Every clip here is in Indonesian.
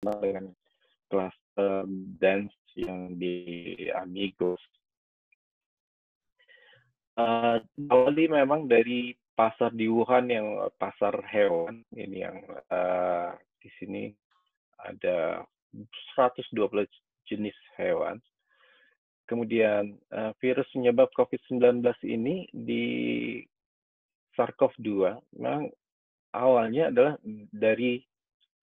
dengan cluster dance yang di Amigos. Awali memang dari pasar di Wuhan yang pasar hewan ini yang di sini ada 112 jenis hewan. Kemudian virus penyebab COVID-19 ini di SARS-CoV-2 memang awalnya adalah dari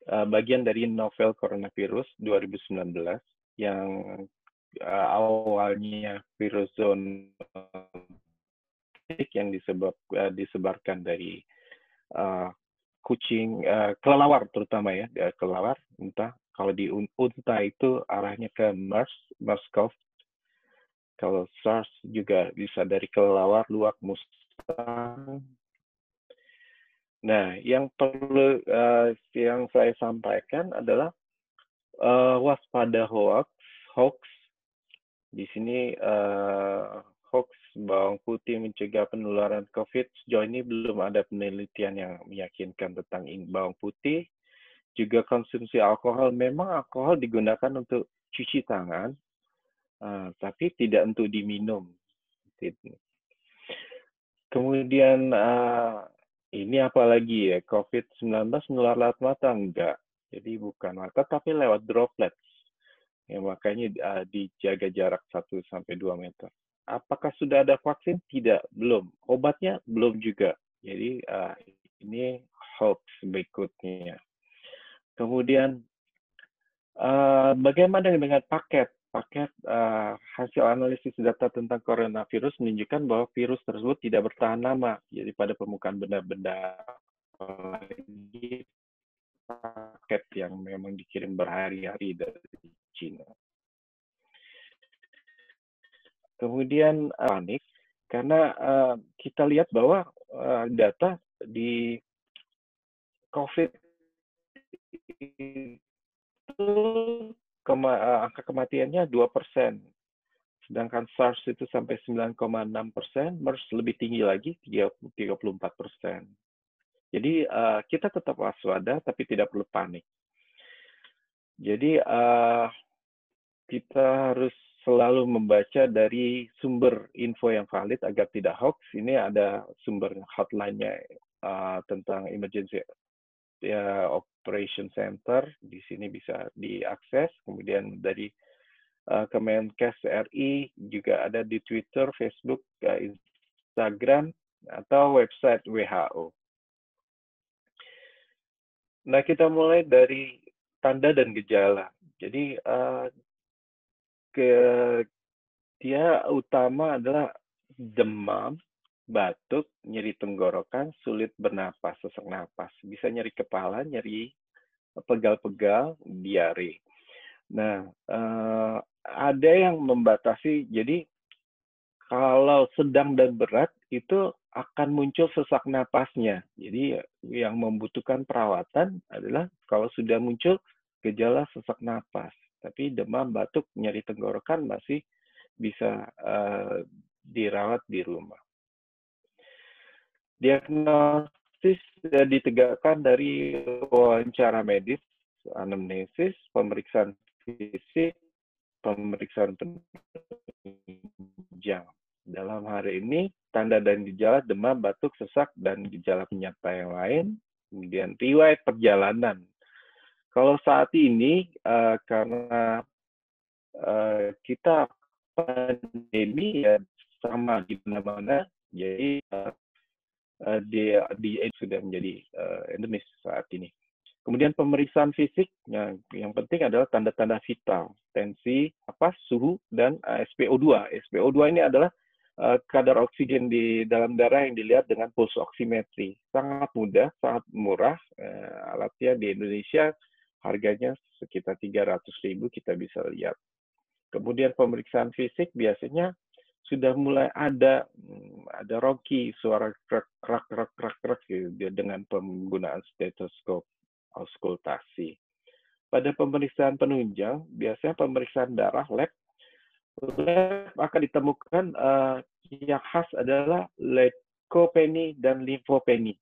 bagian dari novel coronavirus 2019 yang awalnya virus zoonotik yang disebarkan dari kucing, kelelawar terutama ya, kelelawar, entah kalau di unta itu arahnya ke MERS-CoV. Kalau SARS juga bisa dari kelelawar, luwak, musang. Nah, yang perlu yang saya sampaikan adalah waspada hoax. Di sini hoax bawang putih mencegah penularan COVID. Sejauh ini belum ada penelitian yang meyakinkan tentang bawang putih. Juga konsumsi alkohol. Memang alkohol digunakan untuk cuci tangan, tapi tidak untuk diminum. Kemudian ini apalagi ya, COVID-19 menular lewat mata? Enggak. Jadi bukan mata, tapi lewat droplets. Ya, makanya dijaga jarak 1-2 meter. Apakah sudah ada vaksin? Tidak, belum. Obatnya? Belum juga. Jadi ini hoax berikutnya. Kemudian bagaimana dengan paket? Paket hasil analisis data tentang coronavirus menunjukkan bahwa virus tersebut tidak bertahan lama. Jadi pada permukaan benda-benda apalagi paket yang memang dikirim berhari-hari dari China. Kemudian panik karena kita lihat bahwa data di COVID itu angka kematiannya 2%, sedangkan SARS itu sampai 9,6%, MERS lebih tinggi lagi 34%. Jadi kita tetap waspada, tapi tidak perlu panik. Jadi kita harus selalu membaca dari sumber info yang valid agar tidak hoax. Ini ada sumber hotline-nya tentang emergency operation center. Di sini bisa diakses. Kemudian dari Kemenkes RI juga ada di Twitter, Facebook, Instagram, atau website WHO. Nah, kita mulai dari tanda dan gejala. Jadi dia utama adalah demam, batuk, nyeri tenggorokan, sulit bernapas, sesak napas. Bisa nyeri kepala, nyeri pegal-pegal, diare. Nah, ada yang membatasi, jadi kalau sedang dan berat itu akan muncul sesak napasnya. Jadi yang membutuhkan perawatan adalah kalau sudah muncul gejala sesak napas. Tapi demam, batuk, nyeri tenggorokan masih bisa dirawat di rumah. Diagnosis ditegakkan dari wawancara medis, anamnesis, pemeriksaan fisik, pemeriksaan penunjang. Dalam hari ini, tanda dan gejala demam, batuk, sesak, dan gejala penyerta yang lain. Kemudian riwayat perjalanan. Kalau saat ini, karena kita pandemi ya sama di mana-mana, jadi di sudah menjadi endemis saat ini. Kemudian pemeriksaan fisik, yang penting adalah tanda-tanda vital, tensi, suhu, dan SpO2. SpO2 ini adalah kadar oksigen di dalam darah yang dilihat dengan pulse oximetry. Sangat mudah, sangat murah. Alatnya di Indonesia harganya sekitar 300.000 kita bisa lihat. Kemudian pemeriksaan fisik biasanya sudah mulai ada rocky, suara krak gitu, dengan penggunaan stetoskop auskultasi. Pada pemeriksaan penunjang, biasanya pemeriksaan darah lab akan ditemukan yang khas adalah leukopenia dan limfopenia.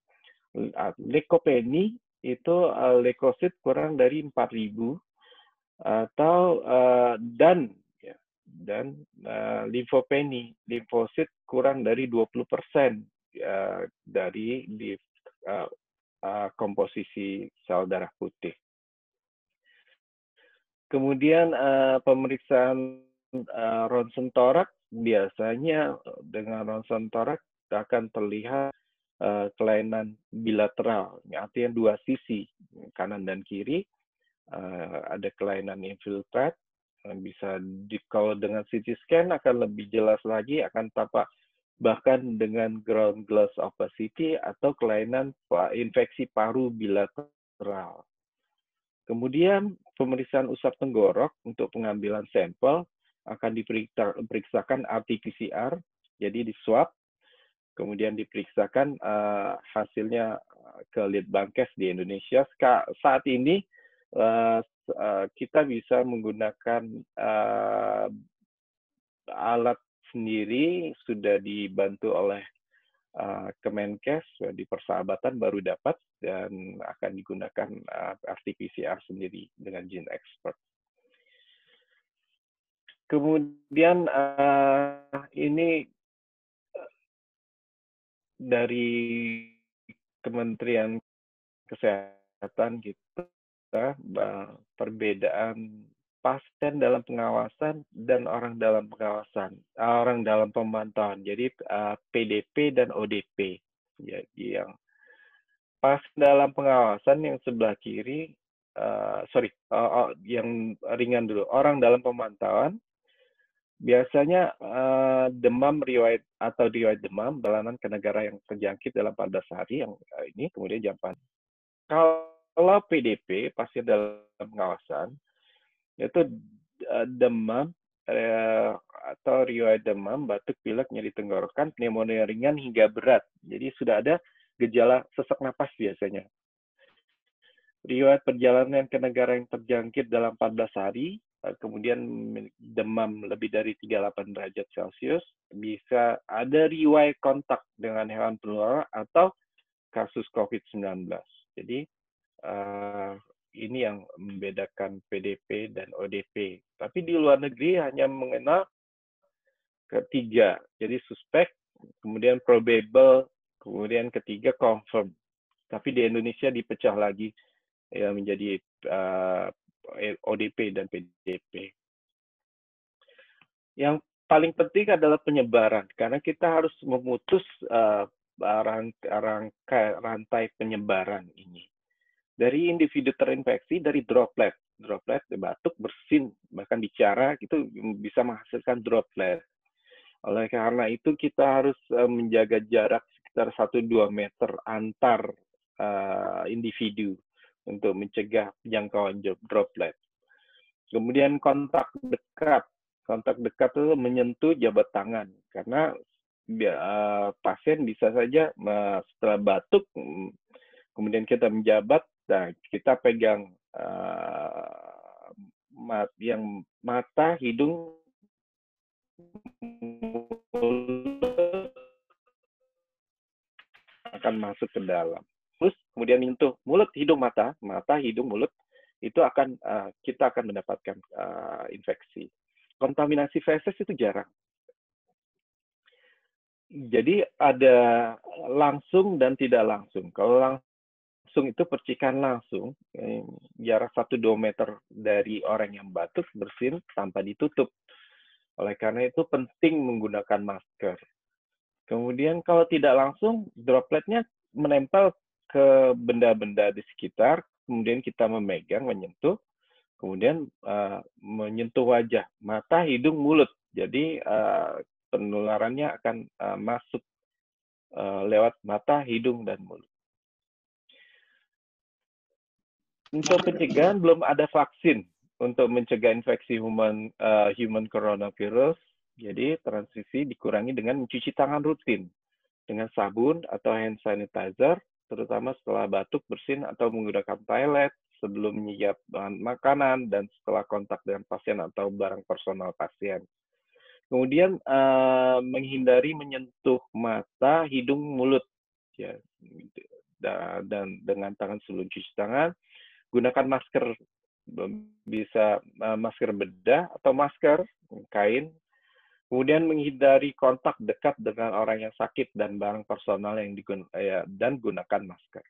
Leukopenia itu leukosit kurang dari 4.000 atau ya, dan limfosit kurang dari 20% dari komposisi sel darah putih. Kemudian pemeriksaan ronsen toraks biasanya dengan ronsen toraks akan terlihat kelainan bilateral, artinya dua sisi, kanan dan kiri, ada kelainan infiltrat, bisa kalau dengan CT scan akan lebih jelas lagi, akan tampak bahkan dengan ground glass opacity atau kelainan infeksi paru bilateral. Kemudian pemeriksaan usap tenggorok untuk pengambilan sampel akan diperiksakan RT-PCR, jadi di swab, kemudian diperiksakan hasilnya ke Litbangkes di Indonesia. Saat ini kita bisa menggunakan alat sendiri, sudah dibantu oleh Kemenkes di persahabatan baru dapat, dan akan digunakan RT-PCR sendiri dengan GeneXpert. Kemudian ini dari Kementerian Kesehatan kita, perbedaan pasien dalam pengawasan dan orang dalam pengawasan, orang dalam pemantauan. Jadi PDP dan ODP. Jadi yang pasien dalam pengawasan yang sebelah kiri, yang ringan dulu. Orang dalam pemantauan biasanya demam riwayat demam perjalanan ke negara yang terjangkit dalam 14 hari yang ini, kemudian jam 4. Kalau PDP, pasien dalam pengawasan, yaitu demam atau riwayat demam, batuk, pilek, nyeri tenggorokan, pneumonia ringan hingga berat. Jadi sudah ada gejala sesak napas biasanya. Riwayat perjalanan ke negara yang terjangkit dalam 14 hari, kemudian demam lebih dari 38 derajat Celcius, bisa ada riwayat kontak dengan hewan penular atau kasus COVID-19. Jadi ini yang membedakan PDP dan ODP. Tapi di luar negeri hanya mengenal ketiga. Jadi suspek, kemudian probable, kemudian ketiga confirm. Tapi di Indonesia dipecah lagi ya menjadi ODP dan PDP. Yang paling penting adalah penyebaran, karena kita harus memutus rantai penyebaran ini. Dari individu terinfeksi, dari droplet, batuk, bersin, bahkan bicara, itu bisa menghasilkan droplet. Oleh karena itu kita harus menjaga jarak sekitar 1-2 meter antar individu untuk mencegah jangkauan droplet. Kemudian kontak dekat itu menyentuh jabat tangan, karena pasien bisa saja setelah batuk, kemudian kita menjabat, nah, kita pegang yang mata, hidung, akan masuk ke dalam. Terus kemudian menyentuh mulut, hidung, mata, hidung, mulut, itu akan kita akan mendapatkan infeksi. Kontaminasi feses itu jarang. Jadi ada langsung dan tidak langsung. Kalau langsung itu percikan langsung, jarak 1-2 meter dari orang yang batuk, bersin tanpa ditutup. Oleh karena itu penting menggunakan masker. Kemudian kalau tidak langsung, dropletnya menempel ke benda-benda di sekitar, kemudian kita memegang, menyentuh, kemudian menyentuh wajah, mata, hidung, mulut. Jadi penularannya akan masuk lewat mata, hidung, dan mulut. Untuk pencegahan, belum ada vaksin untuk mencegah infeksi human coronavirus. Jadi transmisi dikurangi dengan mencuci tangan rutin dengan sabun atau hand sanitizer, terutama setelah batuk, bersin, atau menggunakan toilet, sebelum menyediakan bahan makanan, dan setelah kontak dengan pasien atau barang personal pasien. Kemudian menghindari menyentuh mata, hidung, mulut. Ya, dan dengan tangan sebelum cuci tangan. Gunakan masker, bisa masker bedah atau masker kain. Kemudian menghindari kontak dekat dengan orang yang sakit dan barang personal yang dan gunakan masker.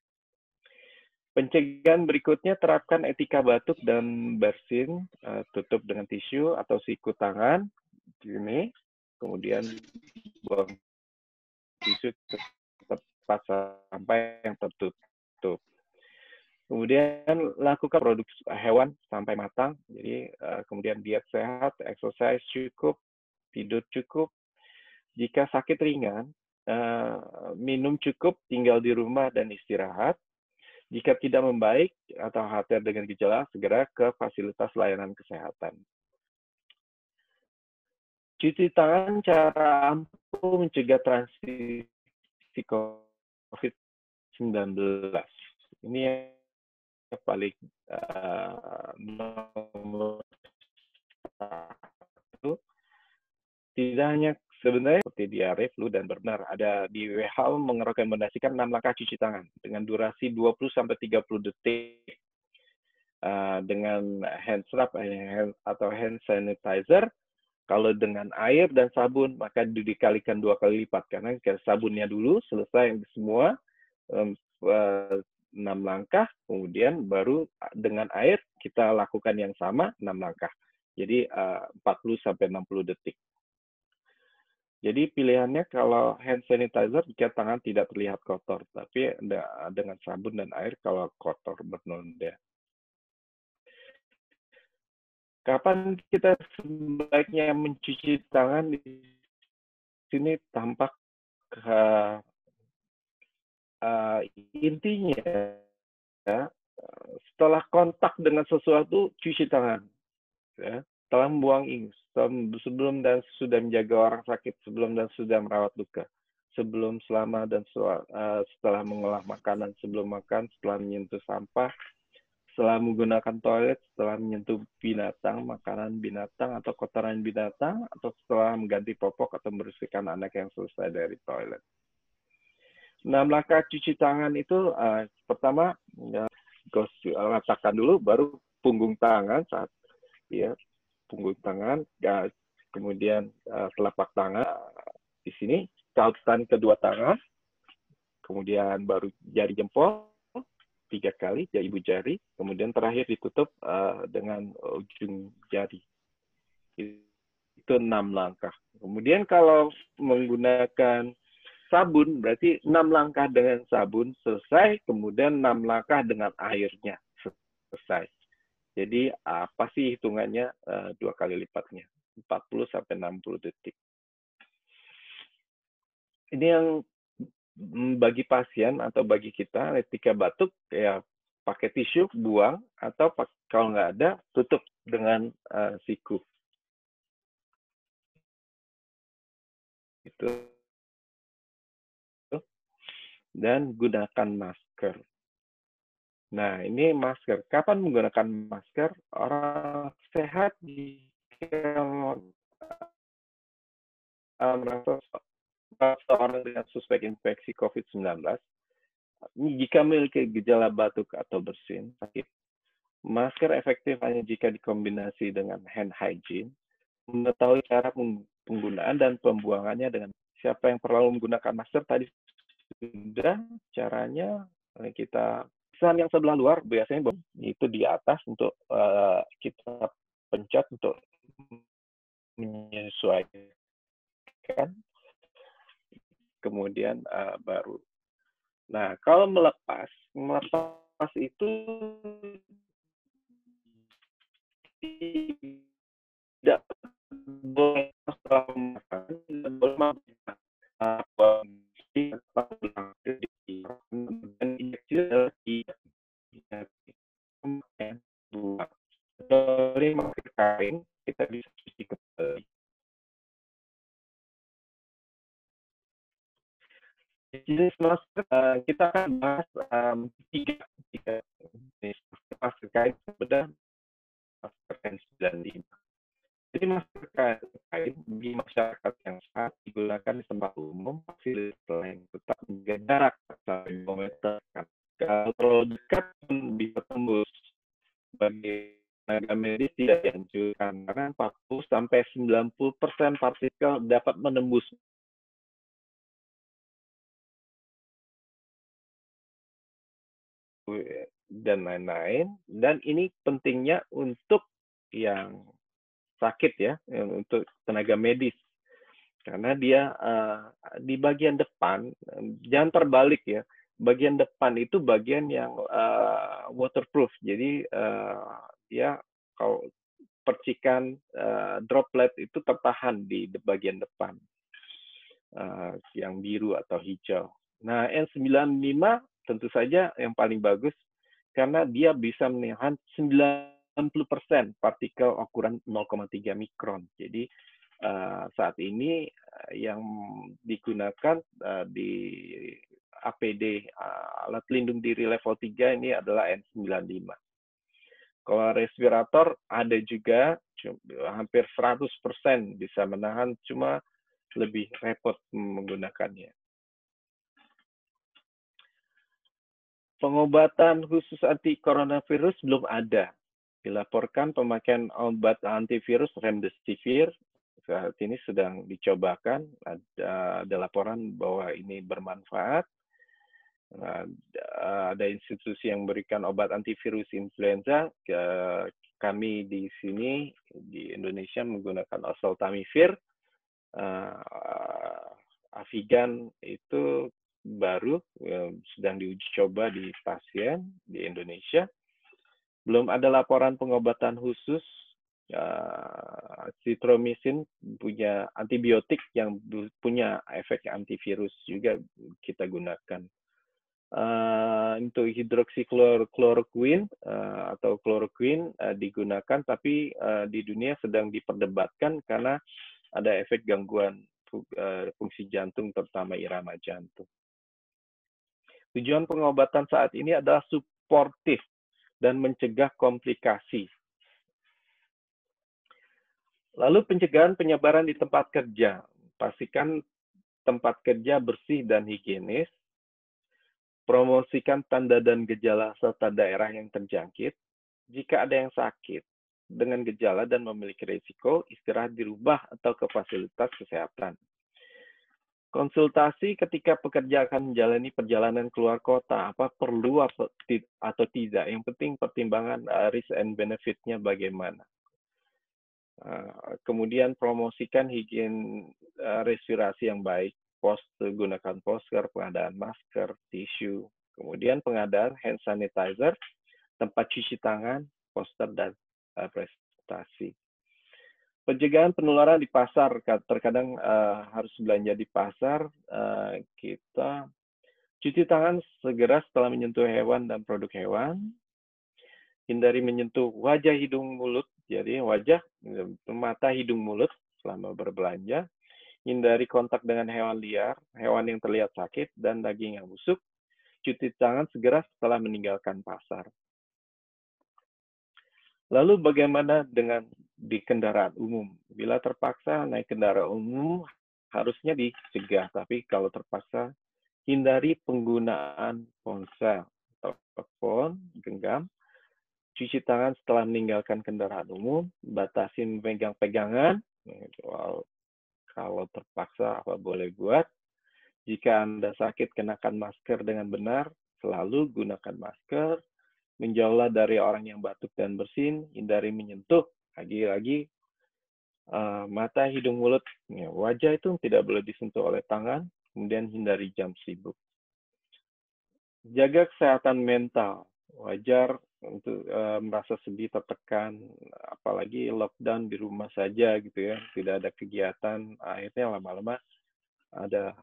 Pencegahan berikutnya, terapkan etika batuk dan bersin, tutup dengan tisu atau siku tangan, ini, kemudian buang tisu tepat sampai yang tertutup. Kemudian lakukan produksi hewan sampai matang, jadi kemudian diet sehat, exercise cukup, tidur cukup. Jika sakit ringan, minum cukup, tinggal di rumah dan istirahat. Jika tidak membaik atau khawatir dengan gejala, segera ke fasilitas layanan kesehatan. Cuci tangan cara ampuh mencegah transmisi COVID-19. Ini yang paling nomor satu. Tidak hanya sebenarnya seperti diare, flu, dan benar, ada di WHO merekomendasikan 6 langkah cuci tangan dengan durasi 20-30 detik dengan hand scrub atau hand sanitizer. Kalau dengan air dan sabun, maka dikalikan 2 kali lipat, karena sabunnya dulu selesai semua 6 langkah, kemudian baru dengan air kita lakukan yang sama 6 langkah. Jadi 40-60 detik. Jadi pilihannya kalau hand sanitizer jika tangan tidak terlihat kotor, tapi dengan sabun dan air kalau kotor bernoda. Kapan kita sebaiknya mencuci tangan? Di sini tampak intinya ya, setelah kontak dengan sesuatu cuci tangan, ya. Setelah membuang sebelum dan sudah menjaga orang sakit, sebelum dan sudah merawat luka, sebelum, selama, dan setelah mengolah makanan, sebelum makan, setelah menyentuh sampah, setelah menggunakan toilet, setelah menyentuh binatang, makanan binatang, atau kotoran binatang, atau setelah mengganti popok atau membersihkan anak yang selesai dari toilet. 6 langkah cuci tangan itu, pertama, ratakan dulu, baru punggung tangan saat ya, punggung tangan, kemudian telapak tangan di sini, cautan kedua tangan, kemudian baru jari jempol 3 kali, ibu jari, kemudian terakhir ditutup dengan ujung jari. Itu 6 langkah. Kemudian kalau menggunakan sabun, berarti 6 langkah dengan sabun selesai, kemudian 6 langkah dengan airnya selesai. Jadi apa sih hitungannya 2 kali lipatnya, 40-60 detik. Ini yang bagi pasien atau bagi kita ketika batuk, ya pakai tisu, buang, atau kalau nggak ada, tutup dengan siku. Itu. Dan gunakan masker. Nah, ini masker. Kapan menggunakan masker? Orang sehat jika merasa seorang dengan suspek infeksi COVID-19, jika memiliki gejala batuk atau bersin, sakit, masker efektif hanya jika dikombinasi dengan hand hygiene, mengetahui cara penggunaan dan pembuangannya dengan siapa yang perlu menggunakan masker tadi sudah caranya kita pesan yang sebelah luar biasanya itu di atas untuk kita pencet untuk menyesuaikan, kemudian baru. Nah, kalau melepas itu tidak boleh setelah makan, tidak boleh makan dan injeksi dari masker kain kita bisa cuci kembali. Jenis masker kita akan bahas tiga jenis masker kain, bedah, masker N95. Jadi masker kain bagi masyarakat yang saat digunakan di tempat umum, fasilitas lain tetap menjaga jarak sampai 2 meter. Kalau terlalu dekat pun bisa tembus. Bagi tenaga medis tidak dianjurkan karena 40 sampai 90% partikel dapat menembus dan lain-lain. Dan ini pentingnya untuk yang sakit ya, untuk tenaga medis karena dia di bagian depan, jangan terbalik ya, bagian depan itu bagian yang waterproof, jadi dia kalau percikan droplet itu tertahan di bagian depan yang biru atau hijau. Nah, N95 tentu saja yang paling bagus karena dia bisa menahan 90% partikel ukuran 0,3 mikron. Jadi saat ini yang digunakan di APD alat pelindung diri level 3 ini adalah N95. Kalau respirator ada juga hampir 100% bisa menahan, cuma lebih repot menggunakannya. Pengobatan khusus anti coronavirus belum ada. Dilaporkan pemakaian obat antivirus remdesivir saat ini sedang dicobakan. Ada laporan bahwa ini bermanfaat. Ada institusi yang memberikan obat antivirus influenza. Kami di sini di Indonesia menggunakan oseltamivir. Avigan itu baru sedang diuji coba di pasien di Indonesia. Belum ada laporan pengobatan khusus. Citromycin punya antibiotik yang punya efek antivirus juga kita gunakan. Untuk hidroksikloroquine atau chloroquine digunakan, tapi di dunia sedang diperdebatkan karena ada efek gangguan fungsi jantung, terutama irama jantung. Tujuan pengobatan saat ini adalah suportif dan mencegah komplikasi. Lalu pencegahan penyebaran di tempat kerja. Pastikan tempat kerja bersih dan higienis. Promosikan tanda dan gejala serta daerah yang terjangkit. Jika ada yang sakit dengan gejala dan memiliki risiko, istirahat di rumah atau ke fasilitas kesehatan. Konsultasi ketika pekerja akan menjalani perjalanan keluar kota, apa perlu atau tidak. Yang penting pertimbangan risk and benefit-nya bagaimana. Kemudian promosikan higien respirasi yang baik, gunakan poster, pengadaan masker, tisu, kemudian pengadaan hand sanitizer, tempat cuci tangan, poster, dan presentasi. Pencegahan penularan di pasar, terkadang harus belanja di pasar, kita cuci tangan segera setelah menyentuh hewan dan produk hewan, hindari menyentuh wajah, hidung, mulut, jadi wajah, mata, hidung, mulut selama berbelanja, hindari kontak dengan hewan liar, hewan yang terlihat sakit, dan daging yang busuk, cuci tangan segera setelah meninggalkan pasar. Lalu bagaimana dengan di kendaraan umum? Bila terpaksa naik kendaraan umum, harusnya dicegah, tapi kalau terpaksa, hindari penggunaan ponsel, telepon, genggam, cuci tangan setelah meninggalkan kendaraan umum, batasi memegang pegangan, kalau terpaksa apa boleh buat. Jika Anda sakit, kenakan masker dengan benar, selalu gunakan masker, menjauhlah dari orang yang batuk dan bersin, hindari menyentuh, lagi-lagi mata, hidung, mulut, wajah itu tidak boleh disentuh oleh tangan, kemudian hindari jam sibuk. Jaga kesehatan mental, wajar untuk merasa sedih, tertekan, apalagi lockdown di rumah saja gitu ya, tidak ada kegiatan, akhirnya lama-lama ada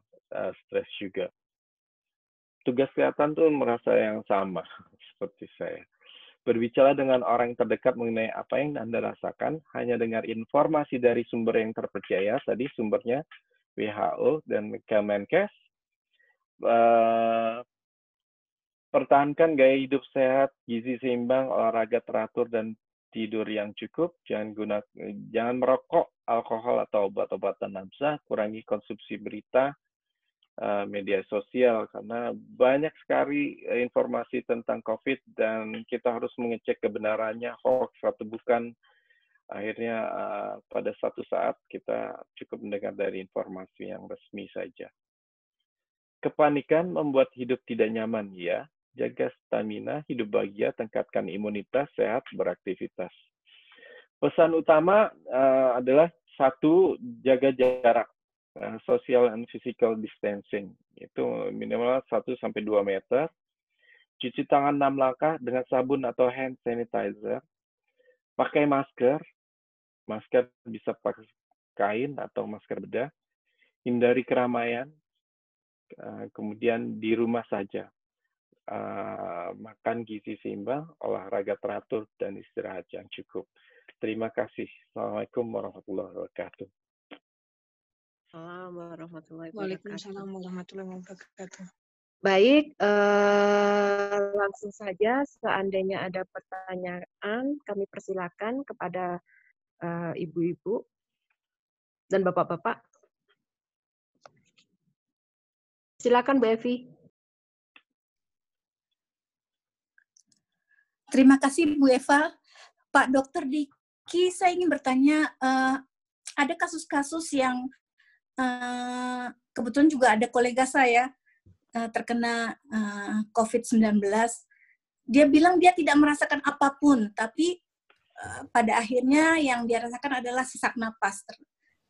stres juga. Tugas kesehatan tuh merasa yang sama seperti saya. Berbicara dengan orang terdekat mengenai apa yang Anda rasakan, hanya dengar informasi dari sumber yang terpercaya, tadi sumbernya WHO dan Kemenkes. Pertahankan gaya hidup sehat, gizi seimbang, olahraga teratur, dan tidur yang cukup, jangan merokok, alkohol atau obat-obatan nafsa, kurangi konsumsi berita, media sosial karena banyak sekali informasi tentang COVID dan kita harus mengecek kebenarannya, hoax atau bukan. Akhirnya pada suatu saat kita cukup mendengar dari informasi yang resmi saja. Kepanikan membuat hidup tidak nyaman, ya. Jaga stamina, hidup bahagia, tingkatkan imunitas, sehat, beraktivitas. Pesan utama adalah satu, jaga jarak, social and physical distancing. Itu minimal 1-2 meter. Cuci tangan 6 langkah dengan sabun atau hand sanitizer. Pakai masker. Masker bisa pakai kain atau masker bedah. Hindari keramaian. Kemudian di rumah saja. Makan gizi seimbang, olahraga teratur, dan istirahat yang cukup. Terima kasih. Assalamualaikum warahmatullahi wabarakatuh. Waalaikumsalam warahmatullahi wabarakatuh. Baik, langsung saja seandainya ada pertanyaan, kami persilakan kepada ibu-ibu dan bapak-bapak. Silakan Bu Evi. Terima kasih Bu Eva. Pak Dr. Diki, saya ingin bertanya, ada kasus-kasus yang kebetulan juga ada kolega saya terkena COVID-19. Dia bilang dia tidak merasakan apapun, tapi pada akhirnya yang dia rasakan adalah sesak napas.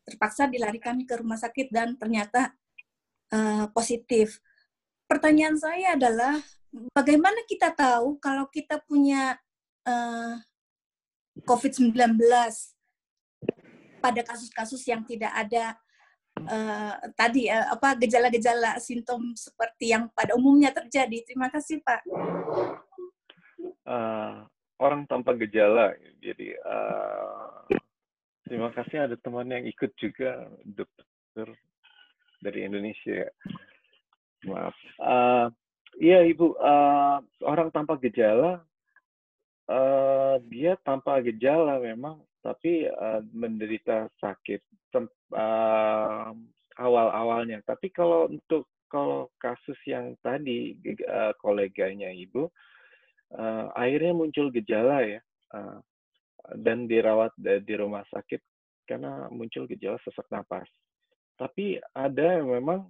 Terpaksa dilarikan ke rumah sakit dan ternyata positif. Pertanyaan saya adalah, bagaimana kita tahu kalau kita punya COVID-19 pada kasus-kasus yang tidak ada tadi gejala-gejala simptom seperti yang pada umumnya terjadi. Terima kasih, Pak. Orang tanpa gejala, jadi terima kasih ada teman yang ikut juga, dokter dari Indonesia. Maaf. Iya Ibu, orang tanpa gejala, dia tanpa gejala memang, tapi menderita sakit awal-awalnya. Tapi kalau kasus yang tadi koleganya Ibu, akhirnya muncul gejala ya, dan dirawat di rumah sakit karena muncul gejala sesak napas. Tapi ada yang memang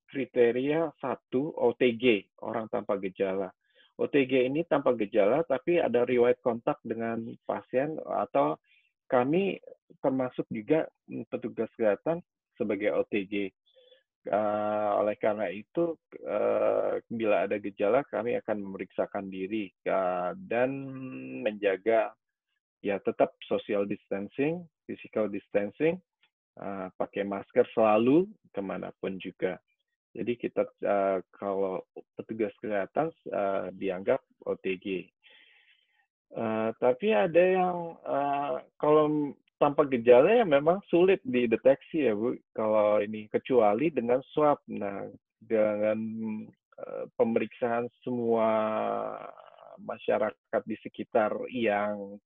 kriteria 1 OTG, orang tanpa gejala. OTG ini tanpa gejala, tapi ada riwayat kontak dengan pasien atau kami termasuk juga petugas kesehatan sebagai OTG. Oleh karena itu, bila ada gejala, kami akan memeriksakan diri dan menjaga ya tetap social distancing, physical distancing, pakai masker selalu kemanapun juga. Jadi kita kalau petugas kesehatan dianggap OTG. Tapi ada yang kalau tanpa gejala ya memang sulit dideteksi ya Bu. Kalau ini kecuali dengan swab. Nah, dengan pemeriksaan semua masyarakat di sekitar yang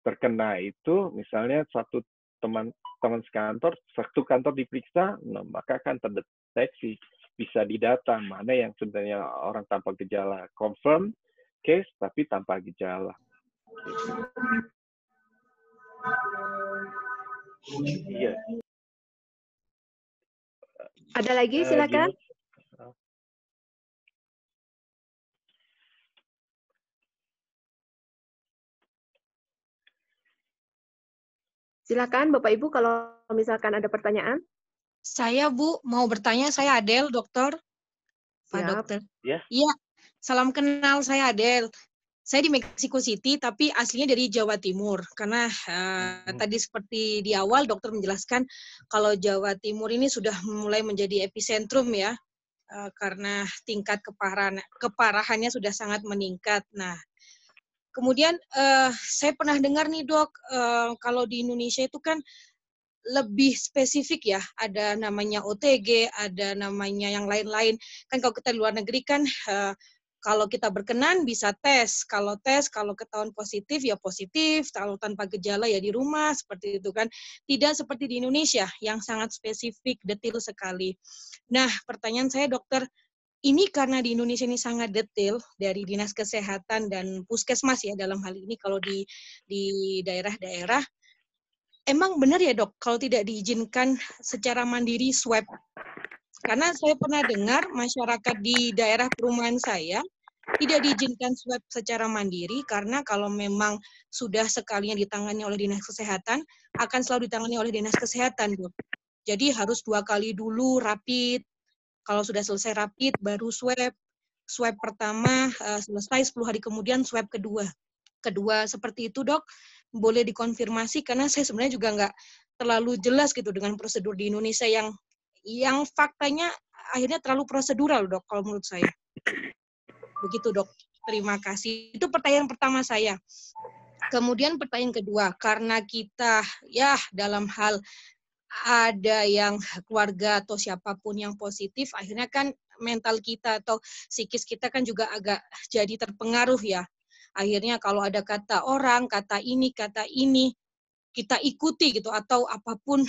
terkena itu, misalnya satu teman satu kantor diperiksa, nah, maka akan terdeteksi, bisa didata mana yang sebenarnya orang tanpa gejala, confirm case tapi tanpa gejala. Iya. Ada lagi, silakan. Silakan Bapak Ibu kalau misalkan ada pertanyaan. Saya Bu mau bertanya, saya Adel, dokter. Pak Dokter. Iya. Salam kenal, saya Adel. Saya di Mexico City, tapi aslinya dari Jawa Timur. Karena tadi seperti di awal dokter menjelaskan kalau Jawa Timur ini sudah mulai menjadi epicentrum ya, karena tingkat keparahannya sudah sangat meningkat. Nah, kemudian saya pernah dengar nih dok, kalau di Indonesia itu kan lebih spesifik ya, ada namanya OTG, ada namanya yang lain-lain. Kan kalau kita di luar negeri kan Kalau kita berkenan bisa tes. Kalau tes, kalau ketahuan positif ya positif, kalau tanpa gejala ya di rumah, seperti itu kan. Tidak seperti di Indonesia yang sangat spesifik, detail sekali. Nah, pertanyaan saya dokter, ini karena di Indonesia ini sangat detail dari Dinas Kesehatan dan Puskesmas ya dalam hal ini kalau di daerah-daerah, emang benar ya dok kalau tidak diizinkan secara mandiri swab? Karena saya pernah dengar masyarakat di daerah perumahan saya tidak diizinkan swab secara mandiri karena kalau memang sudah sekalinya ditangani oleh Dinas Kesehatan, akan selalu ditangani oleh Dinas Kesehatan, Dok. Jadi harus 2 kali dulu rapid, kalau sudah selesai rapid baru swab. Swab pertama selesai 10 hari kemudian swab kedua. Kedua seperti itu, Dok. Boleh dikonfirmasi karena saya sebenarnya juga nggak terlalu jelas gitu dengan prosedur di Indonesia yang faktanya akhirnya terlalu prosedural, Dok, kalau menurut saya. Begitu, Dok. Terima kasih. Itu pertanyaan pertama saya. Kemudian pertanyaan kedua, karena kita ya dalam hal ada yang keluarga atau siapapun yang positif, akhirnya kan mental kita atau psikis kita kan juga agak jadi terpengaruh ya. Akhirnya kalau ada kata orang, kata ini, kita ikuti gitu atau apapun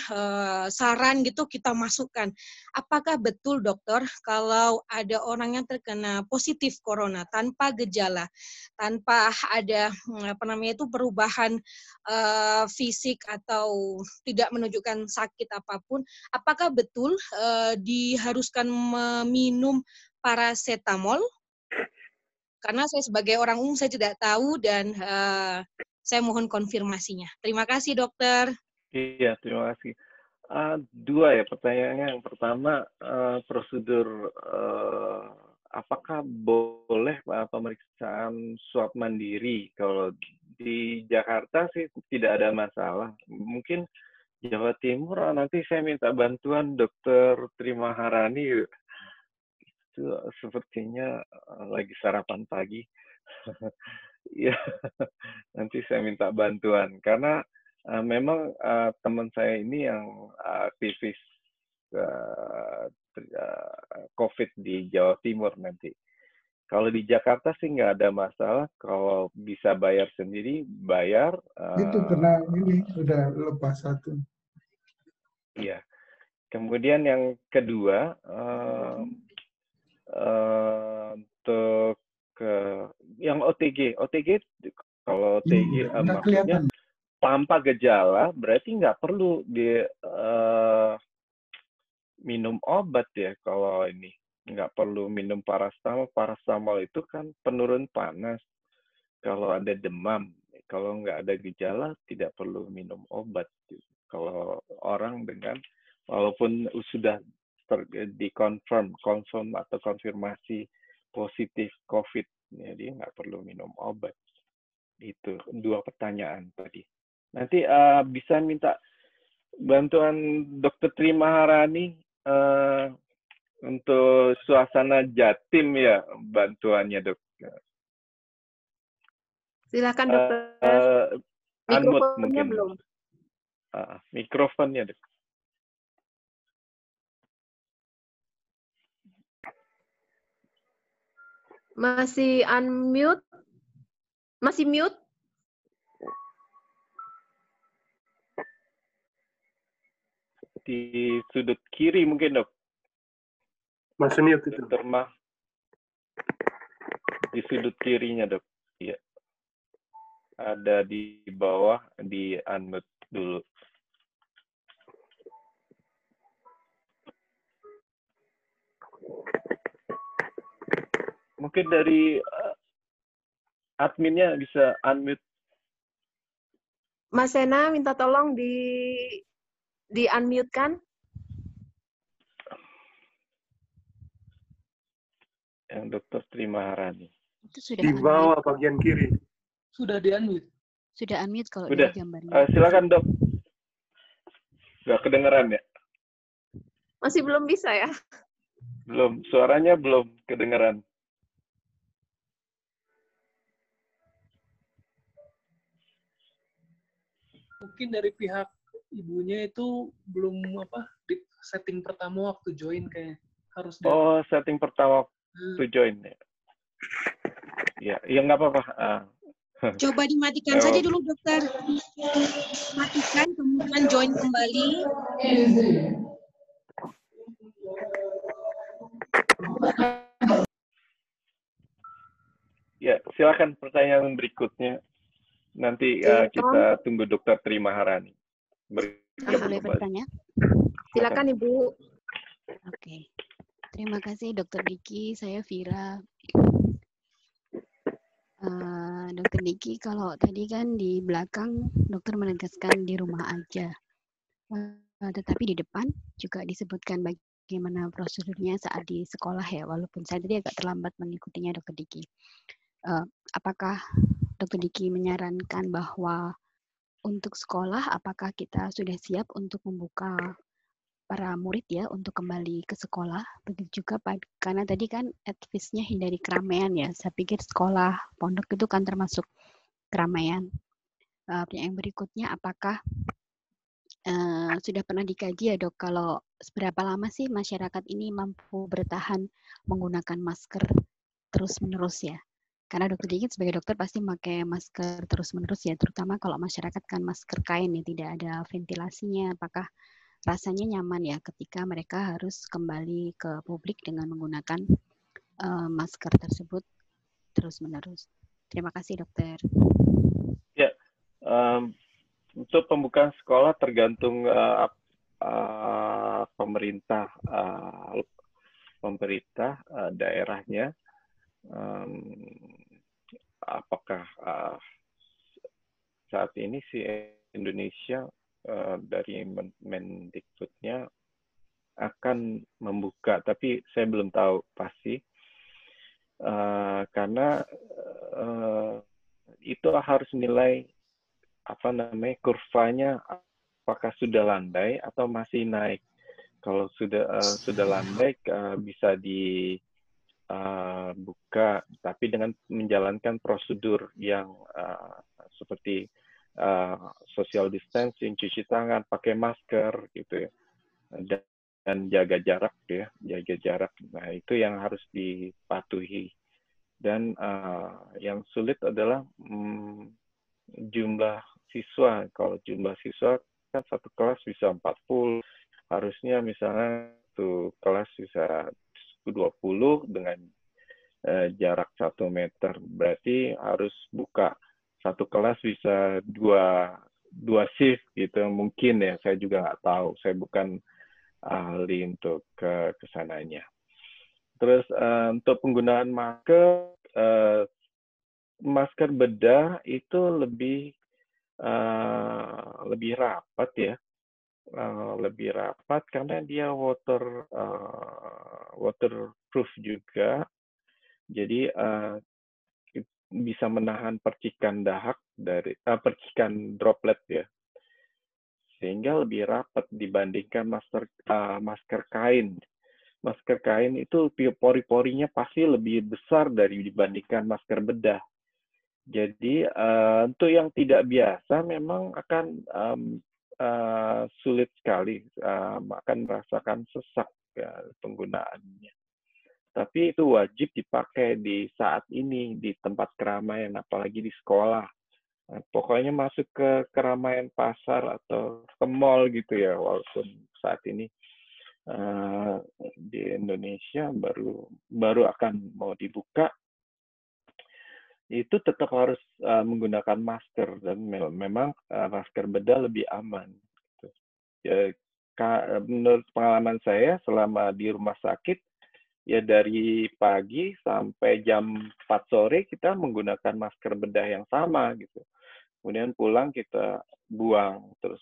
saran gitu kita masukkan. Apakah betul dokter kalau ada orang yang terkena positif corona tanpa gejala, tanpa ada perubahan fisik atau tidak menunjukkan sakit apapun, apakah betul diharuskan meminum paracetamol? Karena saya sebagai orang umum saya tidak tahu dan saya mohon konfirmasinya. Terima kasih, dokter. Iya, terima kasih. 2 ya pertanyaannya. Yang pertama, prosedur apakah boleh pemeriksaan swab mandiri? Kalau di Jakarta sih tidak ada masalah. Mungkin Jawa Timur nanti saya minta bantuan Dokter Trimaharani. Itu sepertinya lagi sarapan pagi. Iya, nanti saya minta bantuan karena memang teman saya ini yang aktivis COVID di Jawa Timur nanti. Kalau di Jakarta sih nggak ada masalah. Kalau bisa bayar sendiri, bayar. Itu kena ini udah lepas 1. Iya. Kemudian yang kedua, untuk yang OTG kalau OTG maksudnya tanpa gejala berarti nggak perlu minum obat ya. Kalau ini nggak perlu minum paracetamol itu kan penurun panas. Kalau ada demam, kalau nggak ada gejala tidak perlu minum obat. Kalau orang dengan walaupun sudah dikonfirm atau konfirmasi positif COVID, ya dia nggak perlu minum obat. Itu 2 pertanyaan tadi. Nanti bisa minta bantuan Dokter Trimaharani untuk suasana Jatim ya bantuannya, Dok. Silakan dokter. Mikrofonnya belum. Mikrofonnya, Dok. Masih unmute? Masih mute? Di sudut kiri mungkin, Dok. Masih mute itu. Di sudut kirinya, Dok. Iya. Ada di bawah, di unmute dulu. Mungkin dari adminnya bisa unmute. Mas Sena minta tolong di unmute kan? Yang Dokter Trimaharani. Itu sudah di bawah bagian kiri. Sudah di-unmute. Sudah unmute kalau Udah. dari gambarnya. Silakan, Dok. Nggak kedengeran ya? Masih belum bisa ya? Belum. Suaranya belum kedengeran. Mungkin dari pihak ibunya itu belum di setting pertama waktu join kayak harus setting pertama waktu join ya. Ya, ya nggak apa-apa. Coba dimatikan saja dulu, dokter. Matikan, kemudian join kembali. Ya, silakan pertanyaan berikutnya. Nanti kita tunggu Dokter Tri Maharani. Boleh bertanya? Silakan Ibu. Oke. Terima kasih Dokter Diki, saya Vira. Dokter Diki, kalau tadi kan di belakang dokter menegaskan di rumah aja. Tetapi di depan juga disebutkan bagaimana prosedurnya saat di sekolah ya, walaupun saya tadi agak terlambat mengikutinya Dokter Diki. Apakah Dokter Diki menyarankan bahwa untuk sekolah, apakah kita sudah siap untuk membuka para murid ya untuk kembali ke sekolah? Begitu juga karena tadi kan advice-nya hindari keramaian ya. Saya pikir sekolah pondok itu kan termasuk keramaian. Yang berikutnya, apakah sudah pernah dikaji ya dok, kalau seberapa lama sih masyarakat ini mampu bertahan menggunakan masker terus-menerus ya? Karena dokter Diki sebagai dokter pasti memakai masker terus-menerus ya, terutama kalau masyarakat kan masker kain ya, tidak ada ventilasinya. Apakah rasanya nyaman ya ketika mereka harus kembali ke publik dengan menggunakan masker tersebut terus-menerus? Terima kasih dokter. Ya, untuk pembukaan sekolah tergantung pemerintah daerahnya. Apakah saat ini si Indonesia dari Mendikbudnya akan membuka, tapi saya belum tahu pasti karena itu harus nilai kurvanya apakah sudah landai atau masih naik. Kalau sudah landai bisa buka, tapi dengan menjalankan prosedur yang seperti social distancing, cuci tangan, pakai masker gitu ya, dan jaga jarak ya, jaga jarak. Nah itu yang harus dipatuhi. Dan yang sulit adalah jumlah siswa. Kalau jumlah siswa kan satu kelas bisa 40, harusnya misalnya satu kelas bisa 20 dengan jarak 1 meter. Berarti harus buka satu kelas bisa dua shift gitu. Mungkin ya, saya juga nggak tahu. Saya bukan ahli untuk kesananya. Terus untuk penggunaan masker bedah itu lebih rapat ya. Lebih rapat karena dia waterproof juga, jadi bisa menahan percikan dahak dari percikan droplet ya, sehingga lebih rapat dibandingkan masker kain. Masker kain itu pori-porinya pasti lebih besar dibandingkan masker bedah. Jadi untuk yang tidak biasa memang akan sulit sekali, akan merasakan sesak ya, penggunaannya. Tapi itu wajib dipakai di saat ini, di tempat keramaian, apalagi di sekolah. Nah, pokoknya masuk ke keramaian pasar atau ke mall gitu ya, walaupun saat ini di Indonesia baru akan mau dibuka, itu tetap harus menggunakan masker, dan memang masker bedah lebih aman. Menurut pengalaman saya selama di rumah sakit, ya dari pagi sampai jam 4 sore kita menggunakan masker bedah yang sama gitu. Kemudian pulang kita buang, terus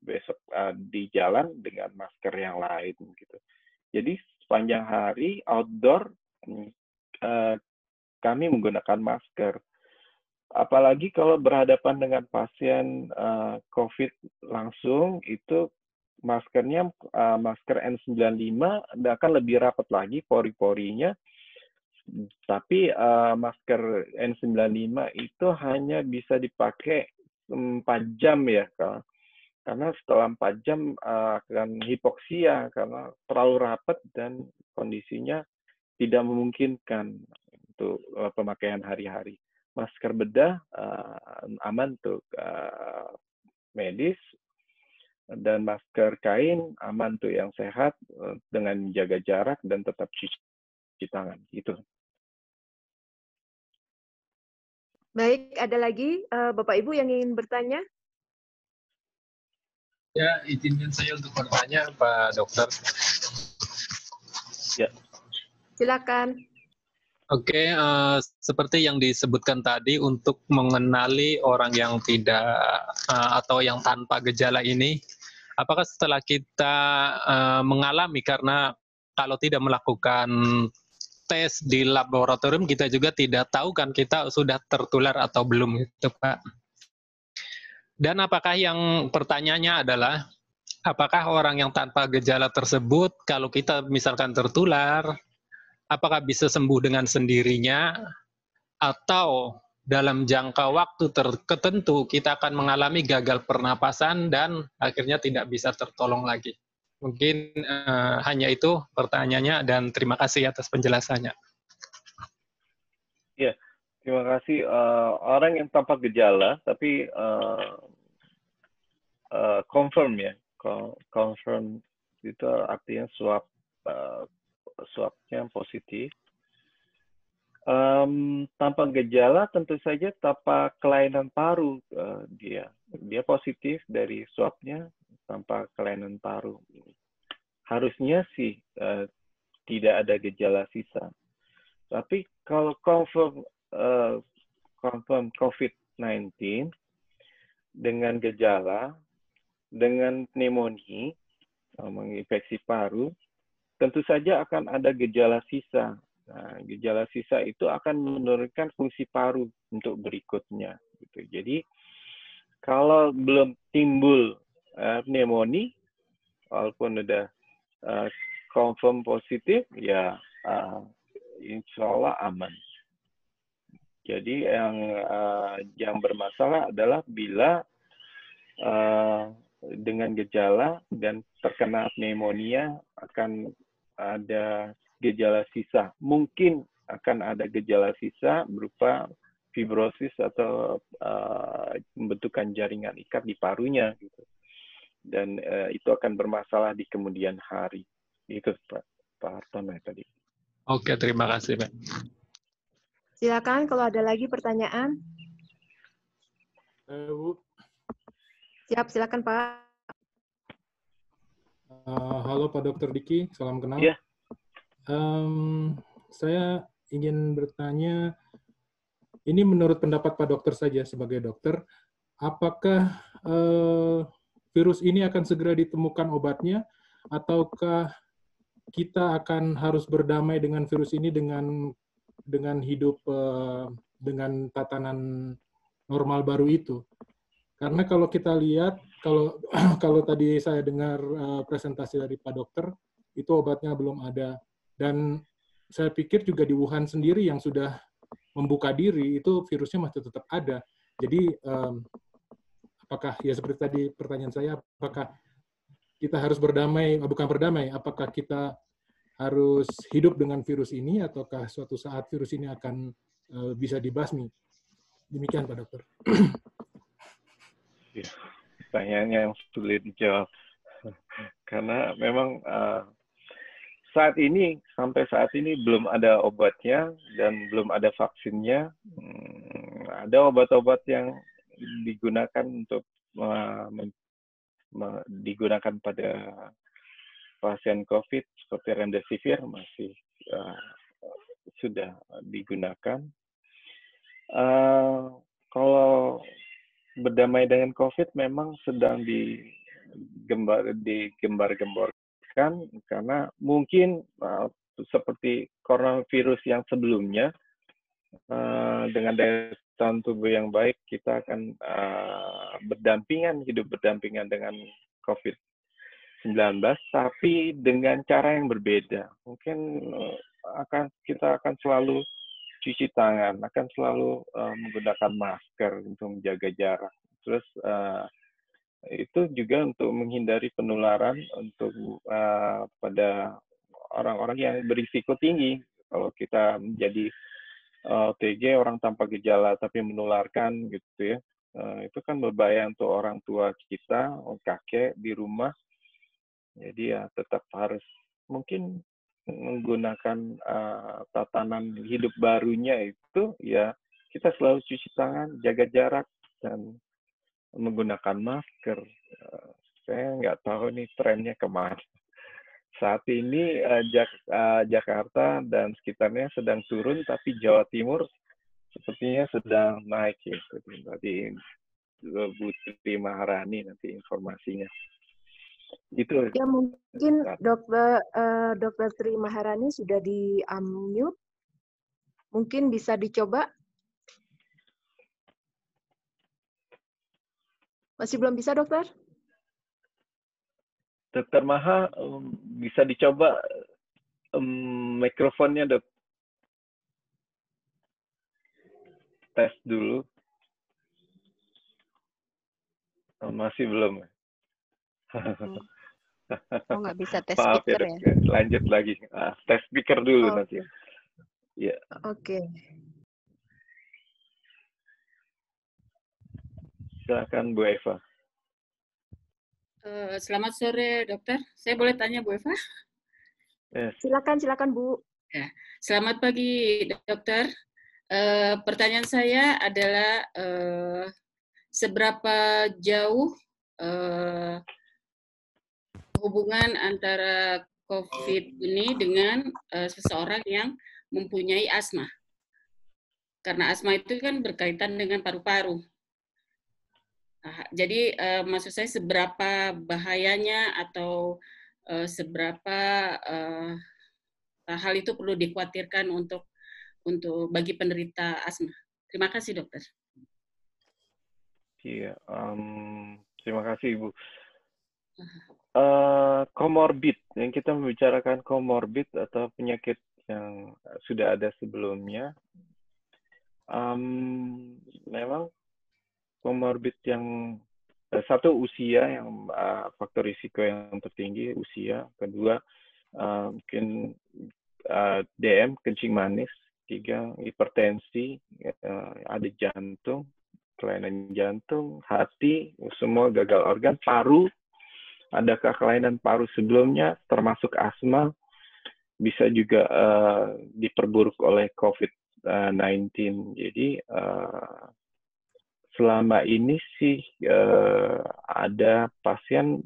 besok di jalan dengan masker yang lain gitu. Jadi sepanjang hari outdoor kami menggunakan masker. Apalagi kalau berhadapan dengan pasien COVID langsung, itu maskernya masker N95 akan lebih rapat lagi pori-porinya. Tapi masker N95 itu hanya bisa dipakai 4 jam ya, karena setelah 4 jam akan hipoksia karena terlalu rapat dan kondisinya tidak memungkinkan. untuk pemakaian hari-hari. Masker bedah aman untuk medis, dan masker kain aman untuk yang sehat dengan menjaga jarak dan tetap cuci tangan. Itu. Baik, ada lagi Bapak Ibu yang ingin bertanya? Ya, izinkan saya untuk bertanya, Pak Dokter. Ya. Silakan. Oke, seperti yang disebutkan tadi, untuk mengenali orang yang tidak atau yang tanpa gejala ini, apakah setelah kita mengalami, karena kalau tidak melakukan tes di laboratorium, kita juga tidak tahu kan kita sudah tertular atau belum, gitu Pak. Dan apakah yang pertanyaannya adalah, apakah orang yang tanpa gejala tersebut, kalau kita misalkan tertular, apakah bisa sembuh dengan sendirinya, atau dalam jangka waktu tertentu kita akan mengalami gagal pernapasan dan akhirnya tidak bisa tertolong lagi. Mungkin hanya itu pertanyaannya, dan terima kasih atas penjelasannya. Ya, terima kasih. Orang yang tanpa gejala tapi confirm ya, confirm itu artinya swabnya positif. Tanpa gejala tentu saja tanpa kelainan paru, dia positif dari swabnya tanpa kelainan paru. Harusnya sih tidak ada gejala sisa. Tapi kalau confirm COVID-19 dengan gejala, dengan pneumonia, menginfeksi paru, tentu saja akan ada gejala sisa. Nah, gejala sisa itu akan menurunkan fungsi paru untuk berikutnya. Gitu. Jadi, kalau belum timbul pneumonia, walaupun udah confirm positif, ya insya Allah aman. Jadi, yang bermasalah adalah bila dengan gejala dan terkena pneumonia akan ada gejala sisa. Mungkin akan ada gejala sisa berupa fibrosis atau pembentukan jaringan ikat di parunya, gitu. Dan itu akan bermasalah di kemudian hari. Itu Pak Hartono tadi. Oke, terima kasih Pak. Silakan kalau ada lagi pertanyaan. Bu. Siap, silakan Pak. Halo Pak Dr. Diki, salam kenal. Yeah. Saya ingin bertanya, ini menurut pendapat Pak Dokter saja sebagai dokter, apakah virus ini akan segera ditemukan obatnya, ataukah kita akan harus berdamai dengan virus ini dengan hidup dengan tatanan normal baru itu? Karena kalau kita lihat, kalau tadi saya dengar presentasi dari Pak Dokter, itu obatnya belum ada. Dan saya pikir juga di Wuhan sendiri yang sudah membuka diri, itu virusnya masih tetap ada. Jadi, apakah, ya seperti tadi pertanyaan saya, apakah kita harus berdamai, bukan berdamai, apakah kita harus hidup dengan virus ini, ataukah suatu saat virus ini akan bisa dibasmi? Demikian Pak Dokter. Ya, pertanyaan yang sulit dijawab. Karena memang sampai saat ini belum ada obatnya dan belum ada vaksinnya. Ada obat-obat yang digunakan untuk digunakan pada pasien COVID seperti remdesivir masih sudah digunakan. Kalau berdamai dengan COVID memang sedang digembar-gemborkan, karena mungkin seperti coronavirus yang sebelumnya, dengan daya tahan tubuh yang baik kita akan hidup berdampingan dengan COVID-19, tapi dengan cara yang berbeda. Mungkin kita akan selalu cuci tangan, akan selalu menggunakan masker untuk menjaga jarak. Terus itu juga untuk menghindari penularan untuk pada orang-orang yang berisiko tinggi. Kalau kita menjadi OTG orang tanpa gejala tapi menularkan gitu ya. Itu kan berbahaya untuk orang tua kita, kakek di rumah. Jadi ya tetap harus mungkin menggunakan tatanan hidup barunya itu ya kita selalu cuci tangan, jaga jarak, dan menggunakan masker. Saya nggak tahu nih trennya kemana. Saat ini Jakarta dan sekitarnya sedang turun, tapi Jawa Timur sepertinya sedang naik ya. Tadi Bu Tri Maharani nanti informasinya. Itu. Ya mungkin Dokter Tri Maharani sudah di unmute. Mungkin bisa dicoba. Masih belum bisa, Dokter? Dokter Maha, bisa dicoba mikrofonnya, Dok. Tes dulu. Masih belum. Oh, nggak bisa tes Maaf speaker ya, Dok. Lanjut lagi. Tes speaker dulu nanti. Ya. Oke. Silakan Bu Eva. Selamat sore, Dokter. Saya boleh tanya, Bu Eva? Silakan Bu. Ya. Selamat pagi, Dokter. Pertanyaan saya adalah seberapa jauh hubungan antara COVID ini dengan seseorang yang mempunyai asma? Karena asma itu kan berkaitan dengan paru-paru. Jadi maksud saya seberapa bahayanya atau seberapa hal itu perlu dikhawatirkan untuk bagi penderita asma. Terima kasih, Dokter. Iya, terima kasih Ibu. Komorbid, yang kita membicarakan komorbid atau penyakit yang sudah ada sebelumnya, memang komorbid yang satu usia yang faktor risiko yang tertinggi usia, kedua mungkin DM kencing manis, tiga hipertensi, ada jantung, kelainan jantung, hati, semua gagal organ, paru, adakah kelainan paru sebelumnya termasuk asma, bisa juga diperburuk oleh COVID-19. Jadi selama ini sih ada pasien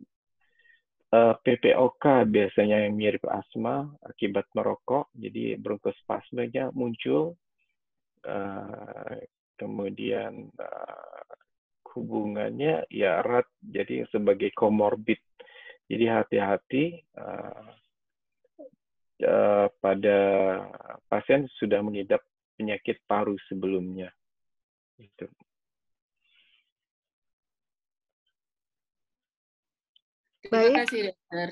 PPOK biasanya yang mirip asma akibat merokok, jadi bronkospasmenya muncul, kemudian hubungannya ya erat, jadi sebagai komorbid. Jadi hati-hati pada pasien sudah mengidap penyakit paru sebelumnya. Itu. Terima kasih, Dokter.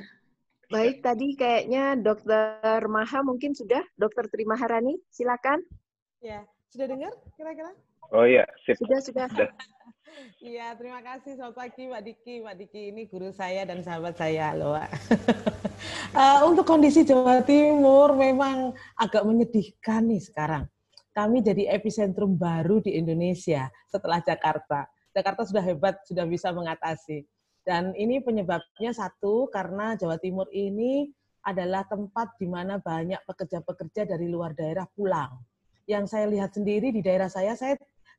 Baik, tadi kayaknya Dokter Maha mungkin sudah. Dokter Tri Maharani, silakan. Ya, sudah dengar kira-kira? Oh iya, sip. Sudah. Iya, terima kasih. Selamat pagi, Pak Diki. Pak Diki ini guru saya dan sahabat saya, loh, Pak. Untuk kondisi Jawa Timur memang agak menyedihkan nih sekarang. Kami jadi epicentrum baru di Indonesia setelah Jakarta. Jakarta sudah hebat, sudah bisa mengatasi. Dan ini penyebabnya satu, karena Jawa Timur ini adalah tempat di mana banyak pekerja-pekerja dari luar daerah pulang. Yang saya lihat sendiri di daerah saya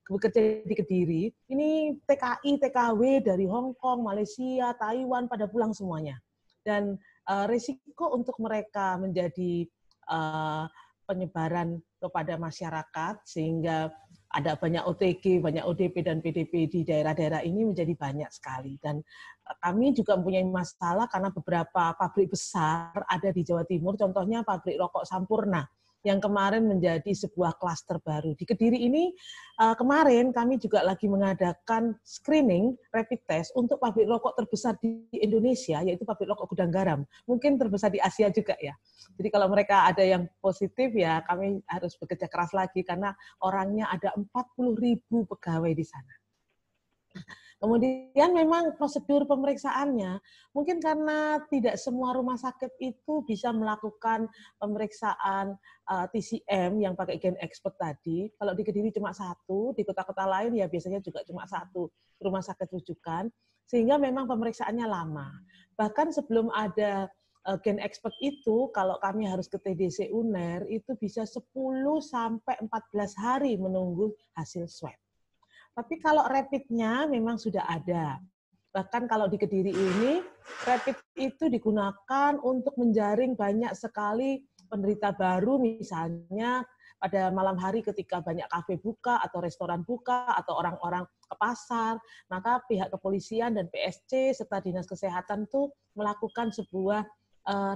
bekerja di Kediri, ini TKI, TKW dari Hong Kong, Malaysia, Taiwan, pada pulang semuanya. Dan risiko untuk mereka menjadi penyebaran kepada masyarakat, sehingga ada banyak OTG, banyak ODP dan PDP di daerah-daerah ini menjadi banyak sekali. Dan kami juga mempunyai masalah karena beberapa pabrik besar ada di Jawa Timur, contohnya pabrik rokok Sampurna, yang kemarin menjadi sebuah klaster baru. Di Kediri ini kemarin kami juga lagi mengadakan screening rapid test untuk pabrik rokok terbesar di Indonesia, yaitu pabrik rokok Gudang Garam. Mungkin terbesar di Asia juga ya. Jadi kalau mereka ada yang positif ya kami harus bekerja keras lagi karena orangnya ada 40.000 pegawai di sana. Kemudian memang prosedur pemeriksaannya, mungkin karena tidak semua rumah sakit itu bisa melakukan pemeriksaan TCM yang pakai gen expert tadi. Kalau di Kediri cuma satu, di kota-kota lain ya biasanya juga cuma satu rumah sakit rujukan, sehingga memang pemeriksaannya lama. Bahkan sebelum ada gen expert itu, kalau kami harus ke TDC UNER, itu bisa 10 sampai 14 hari menunggu hasil swab. Tapi kalau rapidnya memang sudah ada. Bahkan kalau di Kediri ini, rapid itu digunakan untuk menjaring banyak sekali penderita baru, misalnya pada malam hari ketika banyak kafe buka atau restoran buka atau orang-orang ke pasar, maka pihak kepolisian dan PSC serta Dinas Kesehatan tuh melakukan sebuah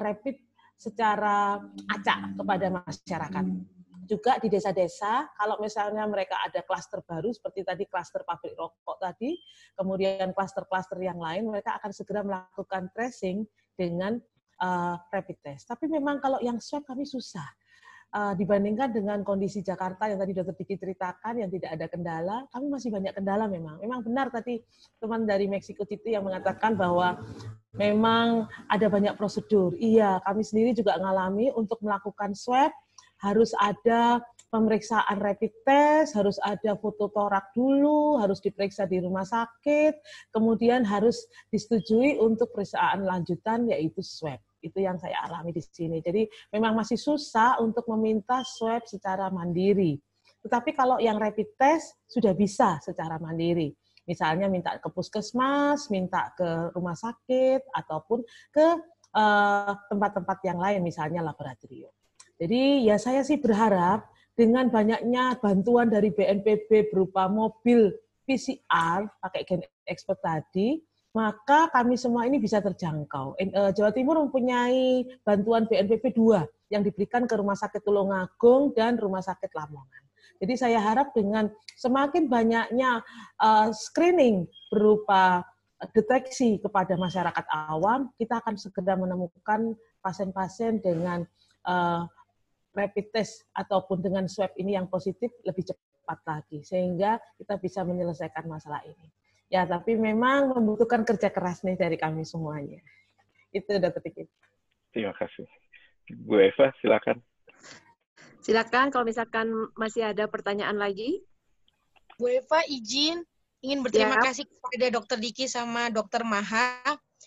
rapid secara acak kepada masyarakat. Juga di desa-desa, kalau misalnya mereka ada klaster baru, seperti tadi klaster pabrik rokok tadi, kemudian klaster-klaster yang lain, mereka akan segera melakukan tracing dengan rapid test. Tapi memang kalau yang swab kami susah. Dibandingkan dengan kondisi Jakarta yang tadi Dr. Diki ceritakan, yang tidak ada kendala, kami masih banyak kendala memang. Memang benar tadi teman dari Mexico City yang mengatakan bahwa memang ada banyak prosedur. Iya, kami sendiri juga mengalami untuk melakukan swab, harus ada pemeriksaan rapid test, harus ada foto torak dulu, harus diperiksa di rumah sakit, kemudian harus disetujui untuk pemeriksaan lanjutan yaitu swab. Itu yang saya alami di sini. Jadi memang masih susah untuk meminta swab secara mandiri. Tetapi kalau yang rapid test sudah bisa secara mandiri. Misalnya minta ke puskesmas, minta ke rumah sakit, ataupun ke tempat-tempat yang lain, misalnya laboratorium. Jadi ya saya sih berharap dengan banyaknya bantuan dari BNPB berupa mobil PCR pakai gen expert tadi, maka kami semua ini bisa terjangkau. Jawa Timur mempunyai bantuan BNPB 2 yang diberikan ke Rumah Sakit Tulungagung dan Rumah Sakit Lamongan. Jadi saya harap dengan semakin banyaknya screening berupa deteksi kepada masyarakat awam, kita akan segera menemukan pasien-pasien dengan rapid test ataupun dengan swab ini yang positif lebih cepat lagi, sehingga kita bisa menyelesaikan masalah ini. Ya, tapi memang membutuhkan kerja keras nih dari kami semuanya. Itu Dr. Diki. Terima kasih. Bu Eva, silakan. Silakan kalau misalkan masih ada pertanyaan lagi. Bu Eva ingin berterima kasih kepada Dr. Diki sama Dr. Maha.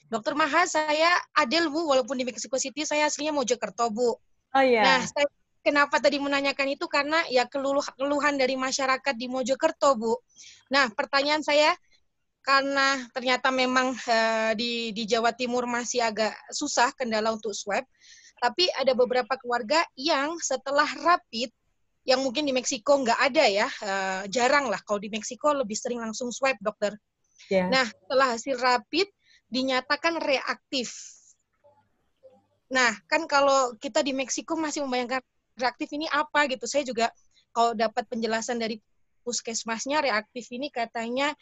Dr. Maha, saya Adel, Bu, walaupun di Mexico City, saya aslinya Mojokerto, Bu. Oh iya. Nah, saya kenapa tadi menanyakan itu karena ya keluhan dari masyarakat di Mojokerto, Bu. Nah, pertanyaan saya, karena ternyata memang di Jawa Timur masih agak susah kendala untuk swab, tapi ada beberapa keluarga yang setelah rapid, yang mungkin di Meksiko nggak ada ya, jarang lah, kalau di Meksiko lebih sering langsung swab, dokter. Yeah. Nah, setelah hasil rapid, dinyatakan reaktif. Nah, kan kalau kita di Meksiko masih membayangkan reaktif ini apa gitu, saya juga kalau dapat penjelasan dari puskesmasnya, reaktif ini katanya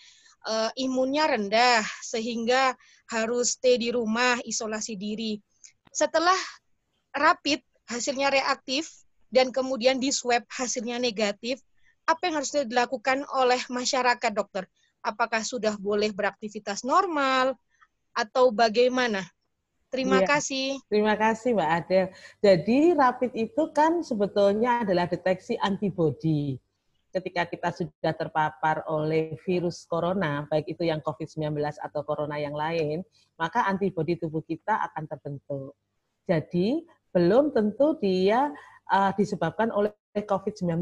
imunnya rendah, sehingga harus stay di rumah, isolasi diri. Setelah rapid, hasilnya reaktif, dan kemudian di swab, hasilnya negatif, apa yang harus dilakukan oleh masyarakat, dokter? Apakah sudah boleh beraktivitas normal, atau bagaimana? Terima kasih. Terima kasih, Mbak Adel. Jadi rapid itu kan sebetulnya adalah deteksi antibodi. Ketika kita sudah terpapar oleh virus corona, baik itu yang COVID-19 atau corona yang lain, maka antibodi tubuh kita akan terbentuk. Jadi, belum tentu dia disebabkan oleh COVID-19,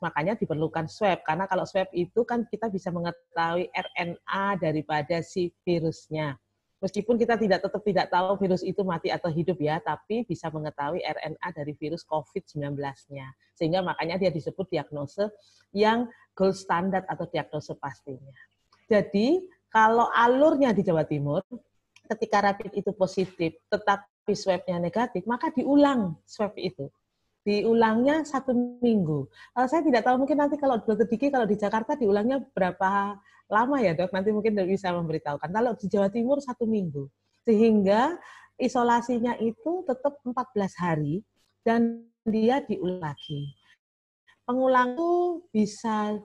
makanya diperlukan swab, karena kalau swab itu kan kita bisa mengetahui RNA daripada si virusnya. Meskipun kita tetap tidak tahu virus itu mati atau hidup ya, tapi bisa mengetahui RNA dari virus COVID-19-nya. Sehingga makanya dia disebut diagnose yang gold standard atau diagnose pastinya. Jadi kalau alurnya di Jawa Timur, ketika rapid itu positif, tetapi swab-nya negatif, maka diulang swab itu. Diulangnya 1 minggu. Saya tidak tahu, mungkin nanti kalau Dr. Diki, kalau di Jakarta diulangnya berapa lama ya, Dok? Nanti mungkin bisa memberitahukan. Kalau di Jawa Timur 1 minggu. Sehingga isolasinya itu tetap 14 hari dan dia diulang lagi. Pengulang itu bisa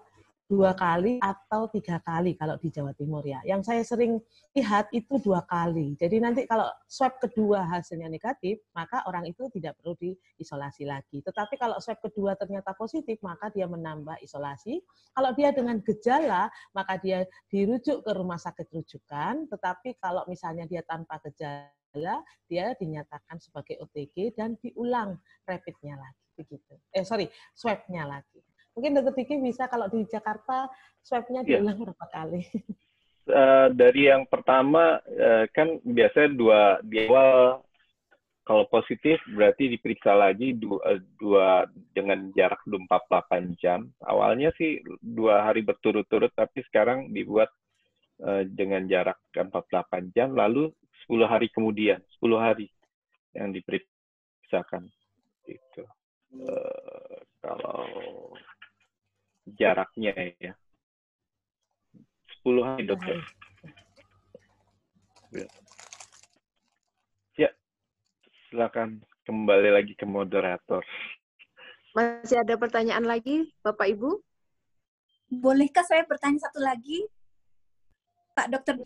2 kali atau 3 kali kalau di Jawa Timur ya. Yang saya sering lihat itu 2 kali. Jadi nanti kalau swab kedua hasilnya negatif, maka orang itu tidak perlu diisolasi lagi. Tetapi kalau swab kedua ternyata positif, maka dia menambah isolasi. Kalau dia dengan gejala, maka dia dirujuk ke rumah sakit rujukan. Tetapi kalau misalnya dia tanpa gejala, dia dinyatakan sebagai OTG dan diulang rapidnya lagi. Begitu. Swab-nya lagi. Mungkin Dr. Diki bisa kalau di Jakarta swab-nya diulang berapa kali? Dari yang pertama kan biasanya di awal kalau positif berarti diperiksa lagi dua dengan jarak 48 jam. Awalnya sih 2 hari berturut-turut, tapi sekarang dibuat dengan jarak 48 jam, lalu 10 hari kemudian, 10 hari yang diperiksakan. Gitu. Kalau jaraknya ya 10 hari dokter. Ya, silakan kembali lagi ke moderator. Masih ada pertanyaan lagi, Bapak Ibu? Bolehkah saya bertanya satu lagi, Pak Dokter?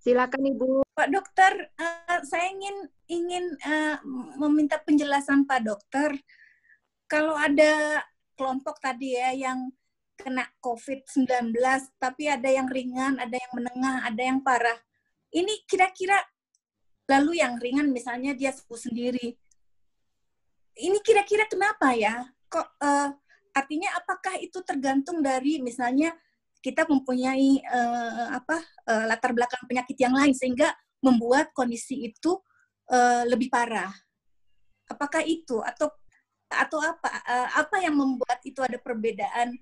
Silakan Ibu. Pak Dokter, saya ingin meminta penjelasan Pak Dokter. Kalau ada kelompok tadi ya yang kena COVID-19, tapi ada yang ringan, ada yang menengah, ada yang parah. Ini kira-kira, lalu yang ringan misalnya dia sembuh sendiri. Ini kira-kira kenapa ya? Kok artinya apakah itu tergantung dari misalnya kita mempunyai latar belakang penyakit yang lain sehingga membuat kondisi itu lebih parah? Apakah itu atau apa yang membuat itu ada perbedaan?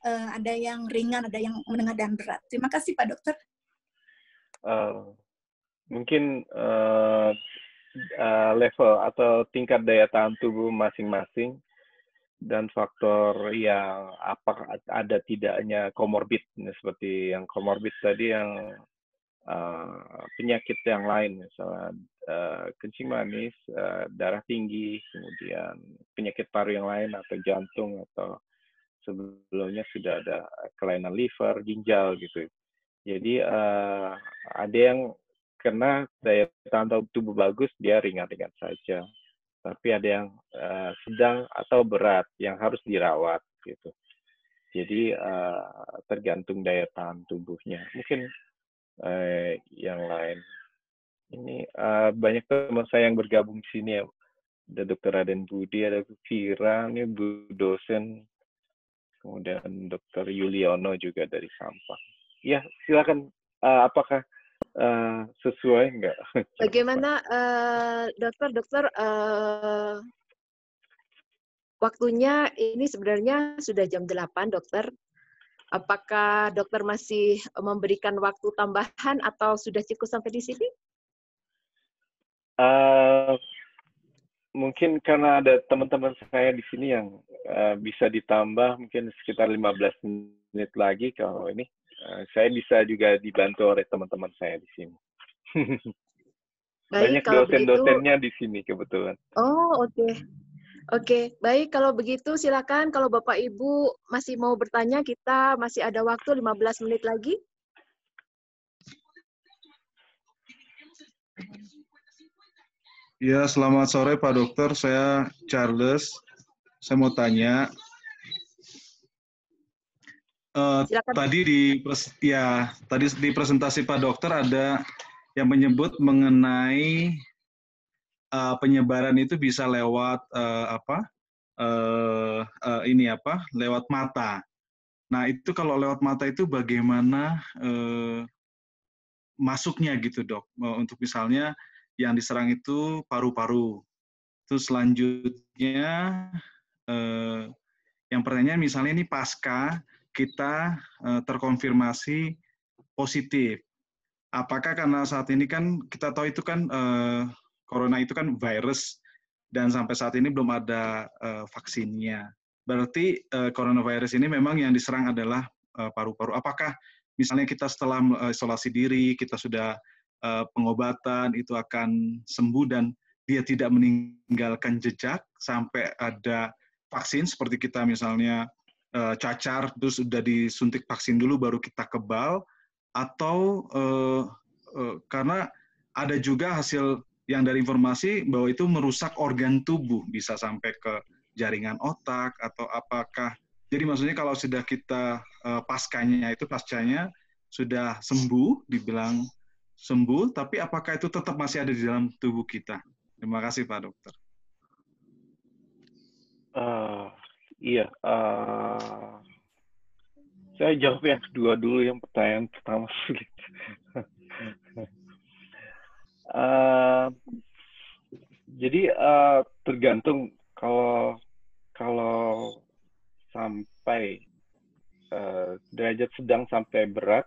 Ada yang ringan, ada yang menengah dan berat. Terima kasih Pak Dokter. Mungkin level atau tingkat daya tahan tubuh masing-masing dan faktor yang apa ada tidaknya komorbid, seperti yang komorbid tadi yang penyakit yang lain, misalnya kencing manis, darah tinggi, kemudian penyakit paru yang lain atau jantung atau sebelumnya sudah ada kelainan liver, ginjal gitu. Jadi ada yang kena daya tahan tubuh bagus, dia ringan-ringan saja. Tapi ada yang sedang atau berat yang harus dirawat gitu. Jadi tergantung daya tahan tubuhnya. Mungkin yang lain. Ini banyak teman saya yang bergabung di sini ya. Ada Dr. Raden Budi, ada Vira, ini Bu dosen. Kemudian Dr. Yuliono juga dari Sampang. Ya, silakan. Apakah sesuai enggak? Bagaimana dokter waktunya ini sebenarnya sudah jam 8 dokter. Apakah dokter masih memberikan waktu tambahan atau sudah cukup sampai di sini? Mungkin karena ada teman-teman saya di sini yang bisa ditambah mungkin sekitar 15 menit lagi. Kalau ini saya bisa juga dibantu oleh teman-teman saya di sini. Banyak dosen-dosennya di sini kebetulan. Oh, oke. Oke, baik. Kalau begitu silakan. Kalau Bapak Ibu masih mau bertanya, kita masih ada waktu 15 menit lagi. Ya, selamat sore Pak Dokter. Saya Charles. Saya mau tanya. Tadi di presentasi Pak Dokter ada yang menyebut mengenai penyebaran itu bisa lewat lewat mata. Nah, itu kalau lewat mata itu bagaimana masuknya gitu, Dok? Untuk misalnya yang diserang itu paru-paru. Terus selanjutnya yang pertanyaan misalnya ini pasca kita terkonfirmasi positif. Apakah karena saat ini kan kita tahu itu kan corona itu kan virus dan sampai saat ini belum ada vaksinnya. Berarti coronavirus ini memang yang diserang adalah paru-paru. Apakah misalnya kita setelah isolasi diri, kita sudah pengobatan itu akan sembuh dan dia tidak meninggalkan jejak sampai ada vaksin seperti kita misalnya cacar terus sudah disuntik vaksin dulu baru kita kebal, atau karena ada juga hasil yang dari informasi bahwa itu merusak organ tubuh, bisa sampai ke jaringan otak atau apakah. Jadi maksudnya kalau sudah kita pascanya sudah sembuh, dibilang sembuh, tapi apakah itu tetap masih ada di dalam tubuh kita? Terima kasih Pak Dokter. Iya, saya jawab yang kedua dulu, yang pertanyaan pertama sulit. Jadi tergantung kalau sampai derajat sedang sampai berat,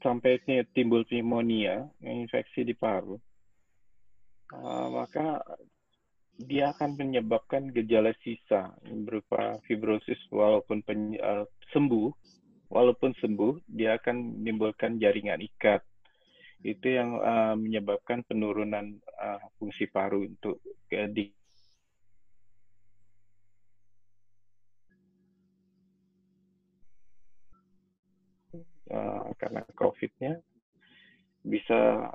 sampai timbul pneumonia, infeksi di paru, maka dia akan menyebabkan gejala sisa berupa fibrosis walaupun sembuh, dia akan menimbulkan jaringan ikat. Itu yang menyebabkan penurunan fungsi paru untuk karena COVID-nya bisa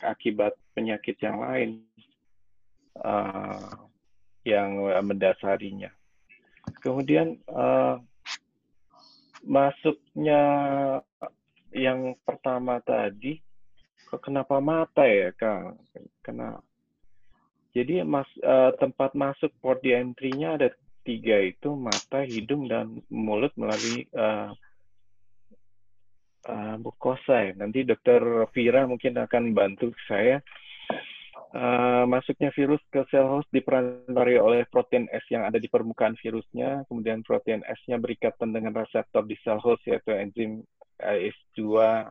akibat penyakit yang lain yang mendasarinya. Kemudian masuknya yang pertama tadi, kenapa mata ya, Kang? Jadi tempat masuk port di entry-nya ada 3, itu mata, hidung, dan mulut melalui mukosa. Nanti Dokter Vira mungkin akan bantu saya. Masuknya virus ke sel host diperantari oleh protein S yang ada di permukaan virusnya, kemudian protein S-nya berikatan dengan reseptor di sel host, yaitu enzim ACE2,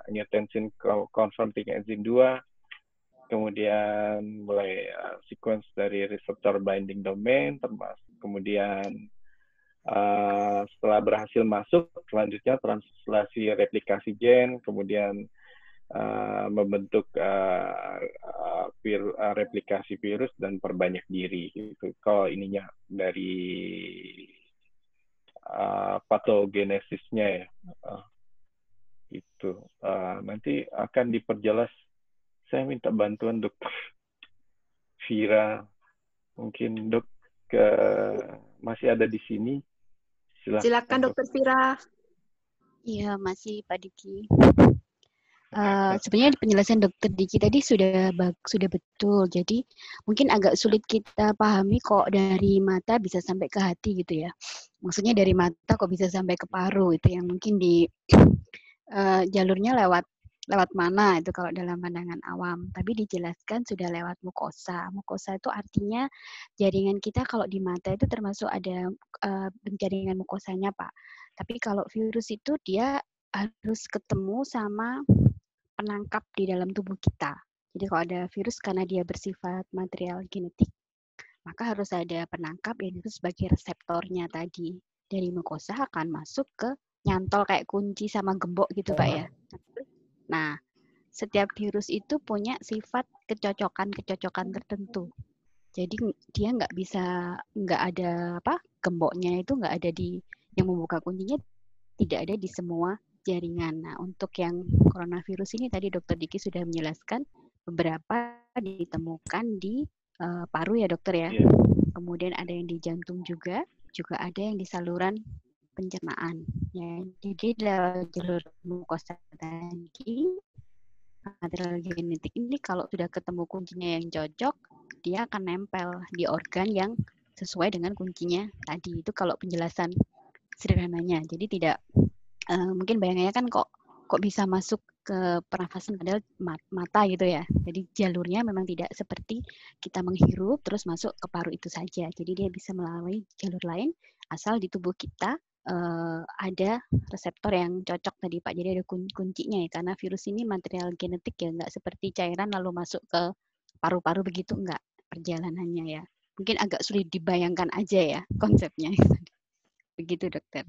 angiotensin converting enzim 2, kemudian mulai sequence dari reseptor binding domain, termasuk kemudian setelah berhasil masuk, selanjutnya translasi replikasi gen, kemudian membentuk replikasi virus dan perbanyak diri. Gitu. Kalau ininya dari patogenesisnya ya, itu nanti akan diperjelas. Saya minta bantuan Dokter Vira, mungkin Dok masih ada di sini. Silakan Dokter Vira. Iya, masih Pak Diki. Sebenarnya penjelasan Dokter Diki tadi sudah betul. Jadi mungkin agak sulit kita pahami kok dari mata bisa sampai ke hati gitu ya. Maksudnya dari mata kok bisa sampai ke paru, itu yang mungkin di jalurnya lewat mana itu kalau dalam pandangan awam. Tapi dijelaskan sudah lewat mukosa. Mukosa itu artinya jaringan kita kalau di mata itu termasuk ada jaringan mukosanya, Pak. Tapi kalau virus itu dia harus ketemu sama penangkap di dalam tubuh kita. Jadi kalau ada virus karena dia bersifat material genetik, maka harus ada penangkap yang itu sebagai reseptornya tadi. Dari mukosa akan masuk ke nyantol kayak kunci sama gembok gitu Pak ya. Nah, setiap virus itu punya sifat kecocokan tertentu. Jadi dia nggak ada gemboknya itu nggak ada di yang membuka kuncinya, tidak ada di semua jaringan. Nah, untuk yang coronavirus ini tadi Dokter Diki sudah menjelaskan beberapa ditemukan di paru ya Dokter ya. Yeah. Kemudian ada yang di jantung juga ada yang di saluran pencernaan. Ya, jadi dalam jalur mukosa tadi material genetik ini kalau sudah ketemu kuncinya yang cocok, dia akan nempel di organ yang sesuai dengan kuncinya tadi. Itu kalau penjelasan sederhananya. Jadi tidak mungkin bayangannya kan kok bisa masuk ke pernafasan padahal mata gitu ya. Jadi jalurnya memang tidak seperti kita menghirup terus masuk ke paru itu saja. Jadi dia bisa melalui jalur lain asal di tubuh kita ada reseptor yang cocok tadi Pak. Jadi ada kuncinya ya, karena virus ini material genetik ya, nggak seperti cairan lalu masuk ke paru-paru begitu, nggak perjalanannya ya. Mungkin agak sulit dibayangkan aja ya konsepnya. Begitu Dokter.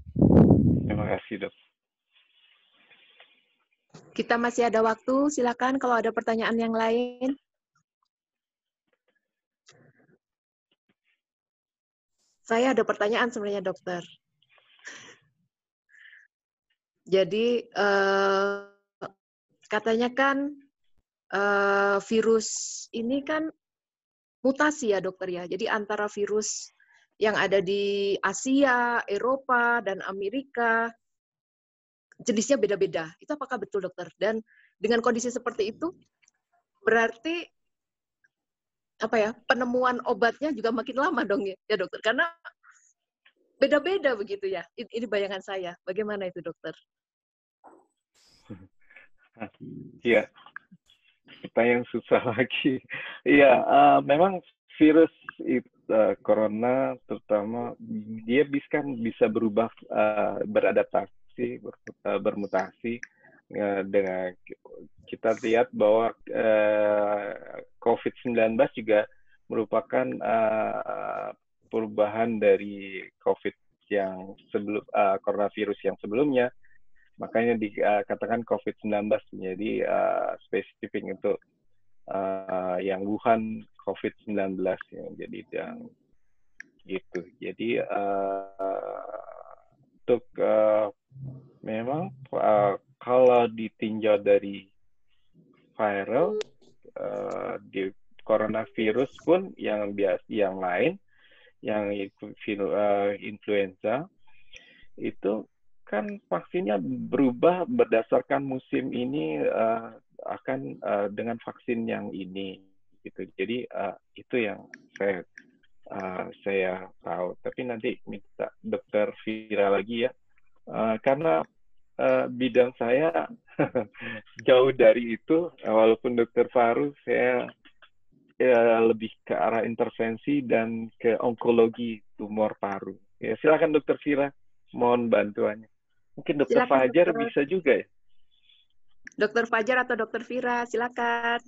Terima kasih Dok. Kita masih ada waktu, silakan kalau ada pertanyaan yang lain. Saya ada pertanyaan sebenarnya, dokter. Jadi katanya kan virus ini kan mutasi ya, dokter ya. Jadi antara virus yang ada di Asia, Eropa, dan Amerika jenisnya beda-beda. Itu apakah betul, dokter? Dan dengan kondisi seperti itu berarti apa ya, penemuan obatnya juga makin lama dong ya dokter, karena beda-beda begitu ya. Ini bayangan saya. Bagaimana itu, dokter? Iya, pertanyaan susah lagi. Iya, memang virus corona terutama dia bisa berubah, beradaptasi, bermutasi. Dengan kita lihat bahwa COVID-19 juga merupakan perubahan dari COVID yang coronavirus yang sebelumnya. Makanya dikatakan COVID-19 menjadi spesifik untuk yang Wuhan COVID-19 ya. Jadi yang gitu. Jadi untuk memang kalau ditinjau dari viral di coronavirus pun yang lain yang influenza itu kan vaksinnya berubah berdasarkan musim ini akan dengan vaksin yang ini gitu. Jadi itu yang saya tahu. Tapi nanti minta Dokter Vira lagi ya, karena bidang saya jauh dari itu. Walaupun Dokter Faru, saya lebih ke arah intervensi dan ke onkologi tumor paru. Ya, silakan Dokter Vira, mohon bantuannya. Mungkin Dokter Fajar bisa juga ya. Dokter Fajar atau Dokter Vira, silakan.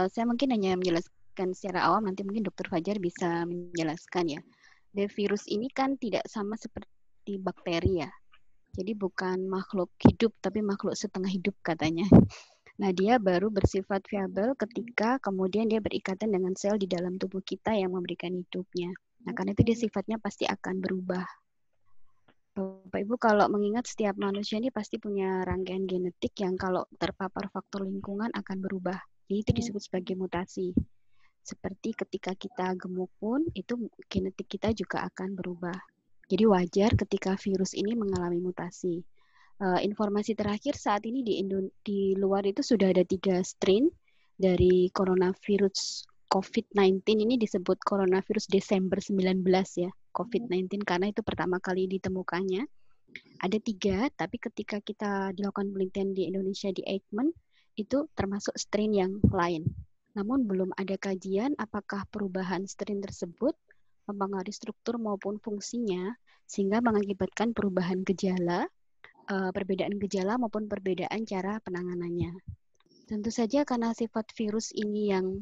Saya mungkin hanya menjelaskan secara awam, nanti mungkin Dokter Fajar bisa menjelaskan ya. The virus ini kan tidak sama seperti bakteri ya. Jadi bukan makhluk hidup, tapi makhluk setengah hidup katanya. Nah, dia baru bersifat viabel ketika kemudian dia berikatan dengan sel di dalam tubuh kita yang memberikan hidupnya. Nah, karena itu dia sifatnya pasti akan berubah. Bapak Ibu kalau mengingat setiap manusia ini pasti punya rangkaian genetik yang kalau terpapar faktor lingkungan akan berubah. Jadi itu disebut sebagai mutasi. Seperti ketika kita gemuk pun itu genetik kita juga akan berubah. Jadi wajar ketika virus ini mengalami mutasi. Informasi terakhir saat ini di luar itu sudah ada 3 strain dari coronavirus COVID-19 ini disebut coronavirus Desember 19 ya, COVID-19 karena itu pertama kali ditemukannya. Ada 3, tapi ketika kita dilakukan penelitian di Indonesia di Eijkman, itu termasuk strain yang lain. Namun belum ada kajian apakah perubahan strain tersebut mempengaruhi struktur maupun fungsinya sehingga mengakibatkan perubahan gejala, perbedaan gejala maupun perbedaan cara penanganannya. Tentu saja karena sifat virus ini yang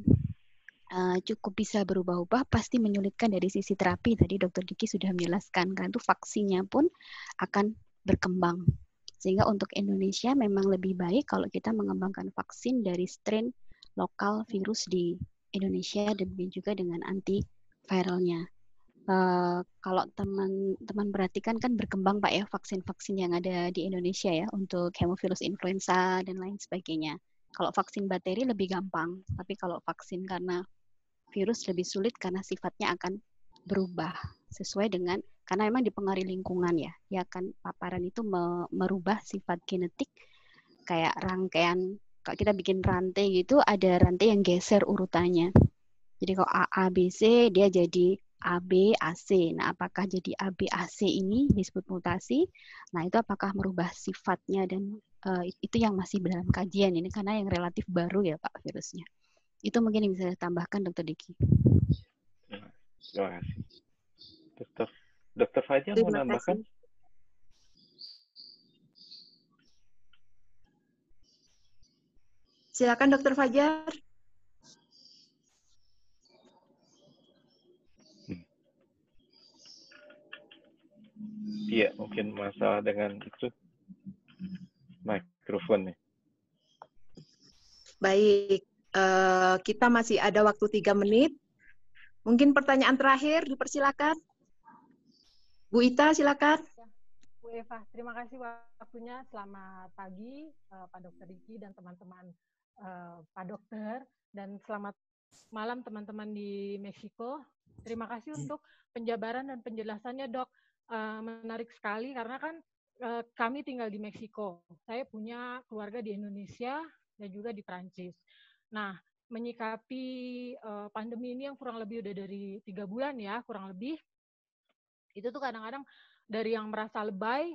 cukup bisa berubah-ubah, pasti menyulitkan dari sisi terapi. Tadi Dr. Diki sudah menjelaskan, kan itu vaksinnya pun akan berkembang. Sehingga untuk Indonesia memang lebih baik kalau kita mengembangkan vaksin dari strain lokal virus di Indonesia dan juga dengan antiviralnya. Kalau teman-teman perhatikan kan berkembang Pak ya vaksin-vaksin yang ada di Indonesia ya untuk hemovirus influenza dan lain sebagainya. Kalau vaksin bakteri lebih gampang, tapi kalau vaksin karena virus lebih sulit karena sifatnya akan berubah sesuai dengan karena memang dipengaruhi lingkungan ya. Ya kan paparan itu merubah sifat genetik kayak rangkaian kalau kita bikin rantai gitu ada rantai yang geser urutannya. Jadi kalau A, B, C dia jadi AB, AC. Nah, apakah jadi AB, AC ini disebut mutasi? Nah, itu apakah merubah sifatnya dan itu yang masih dalam kajian ini karena yang relatif baru ya Pak virusnya. Itu mungkin yang bisa saya tambahkan Dr. Diki. Terima kasih. Dr. Fajar mau nambahkan? Silakan Dr. Fajar. Iya, mungkin masalah dengan itu mikrofonnya. Baik. Kita masih ada waktu 3 menit. Mungkin pertanyaan terakhir, dipersilakan. Bu Ita, silakan. Bu Eva, terima kasih waktunya. Selamat pagi, Pak Dokter Diki dan teman-teman Pak Dokter, dan selamat malam teman-teman di Meksiko. Terima kasih untuk penjabaran dan penjelasannya, Dok. Menarik sekali karena kan kami tinggal di Meksiko. Saya punya keluarga di Indonesia dan juga di Prancis. Nah, menyikapi pandemi ini yang kurang lebih udah dari 3 bulan ya, kurang lebih, itu tuh kadang-kadang dari yang merasa lebay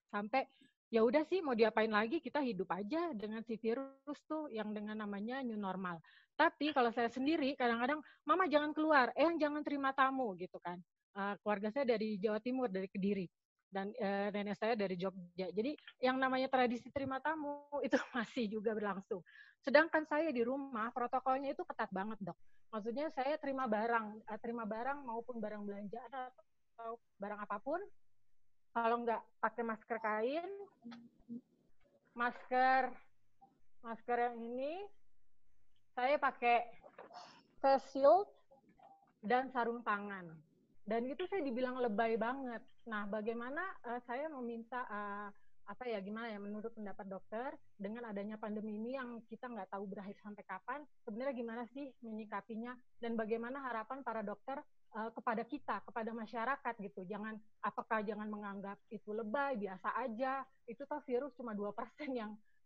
sampai ya udah sih mau diapain lagi, kita hidup aja dengan si virus tuh yang dengan namanya new normal. Tapi kalau saya sendiri kadang-kadang, mama jangan keluar, jangan terima tamu gitu kan. Keluarga saya dari Jawa Timur, dari Kediri, dan nenek saya dari Jogja. Jadi yang namanya tradisi terima tamu itu masih juga berlangsung. Sedangkan saya di rumah protokolnya itu ketat banget, Dok. Maksudnya saya terima barang maupun barang belanjaan atau barang apapun, kalau nggak pakai masker kain, masker yang ini, saya pakai face shield dan sarung tangan. Dan itu saya dibilang lebay banget. Nah, bagaimana saya meminta gimana ya, menurut pendapat dokter, dengan adanya pandemi ini yang kita nggak tahu berakhir sampai kapan, sebenarnya gimana sih menyikapinya, dan bagaimana harapan para dokter kepada kita, kepada masyarakat gitu. Jangan menganggap itu lebay, biasa aja. Itu toh virus cuma 2%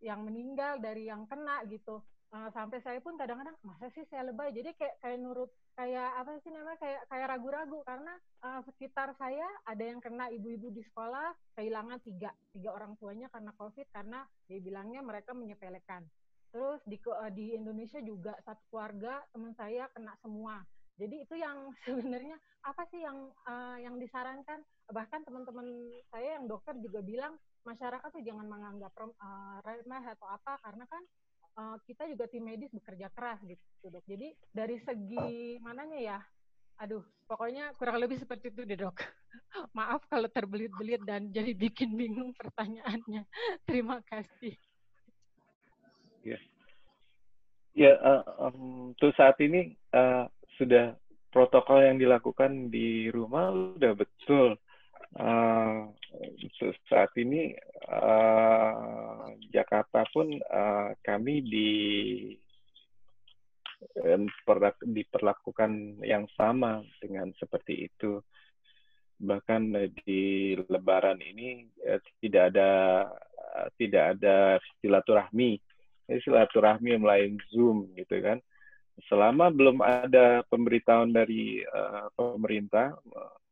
yang meninggal dari yang kena gitu. Sampai saya pun kadang-kadang, masa sih saya lebay? Jadi kayak ragu-ragu karena sekitar saya ada yang kena, ibu-ibu di sekolah kehilangan tiga orang tuanya karena COVID, karena dia bilangnya mereka menyepelekan. Terus di Indonesia juga satu keluarga teman saya kena semua. Jadi itu yang sebenarnya apa sih yang disarankan? Bahkan teman-teman saya yang dokter juga bilang masyarakat tuh jangan menganggap remeh atau apa, karena kan kita juga tim medis bekerja keras gitu, Dok. Jadi dari segi mananya ya, pokoknya kurang lebih seperti itu deh, Dok. Maaf kalau terbelit-belit dan jadi bikin bingung pertanyaannya. Terima kasih. Untuk saat ini sudah protokol yang dilakukan di rumah udah betul. Saat ini Jakarta pun kami diperlakukan yang sama dengan seperti itu. Bahkan di Lebaran ini tidak ada silaturahmi. Silaturahmi melalui Zoom gitu kan. Selama belum ada pemberitahuan dari pemerintah,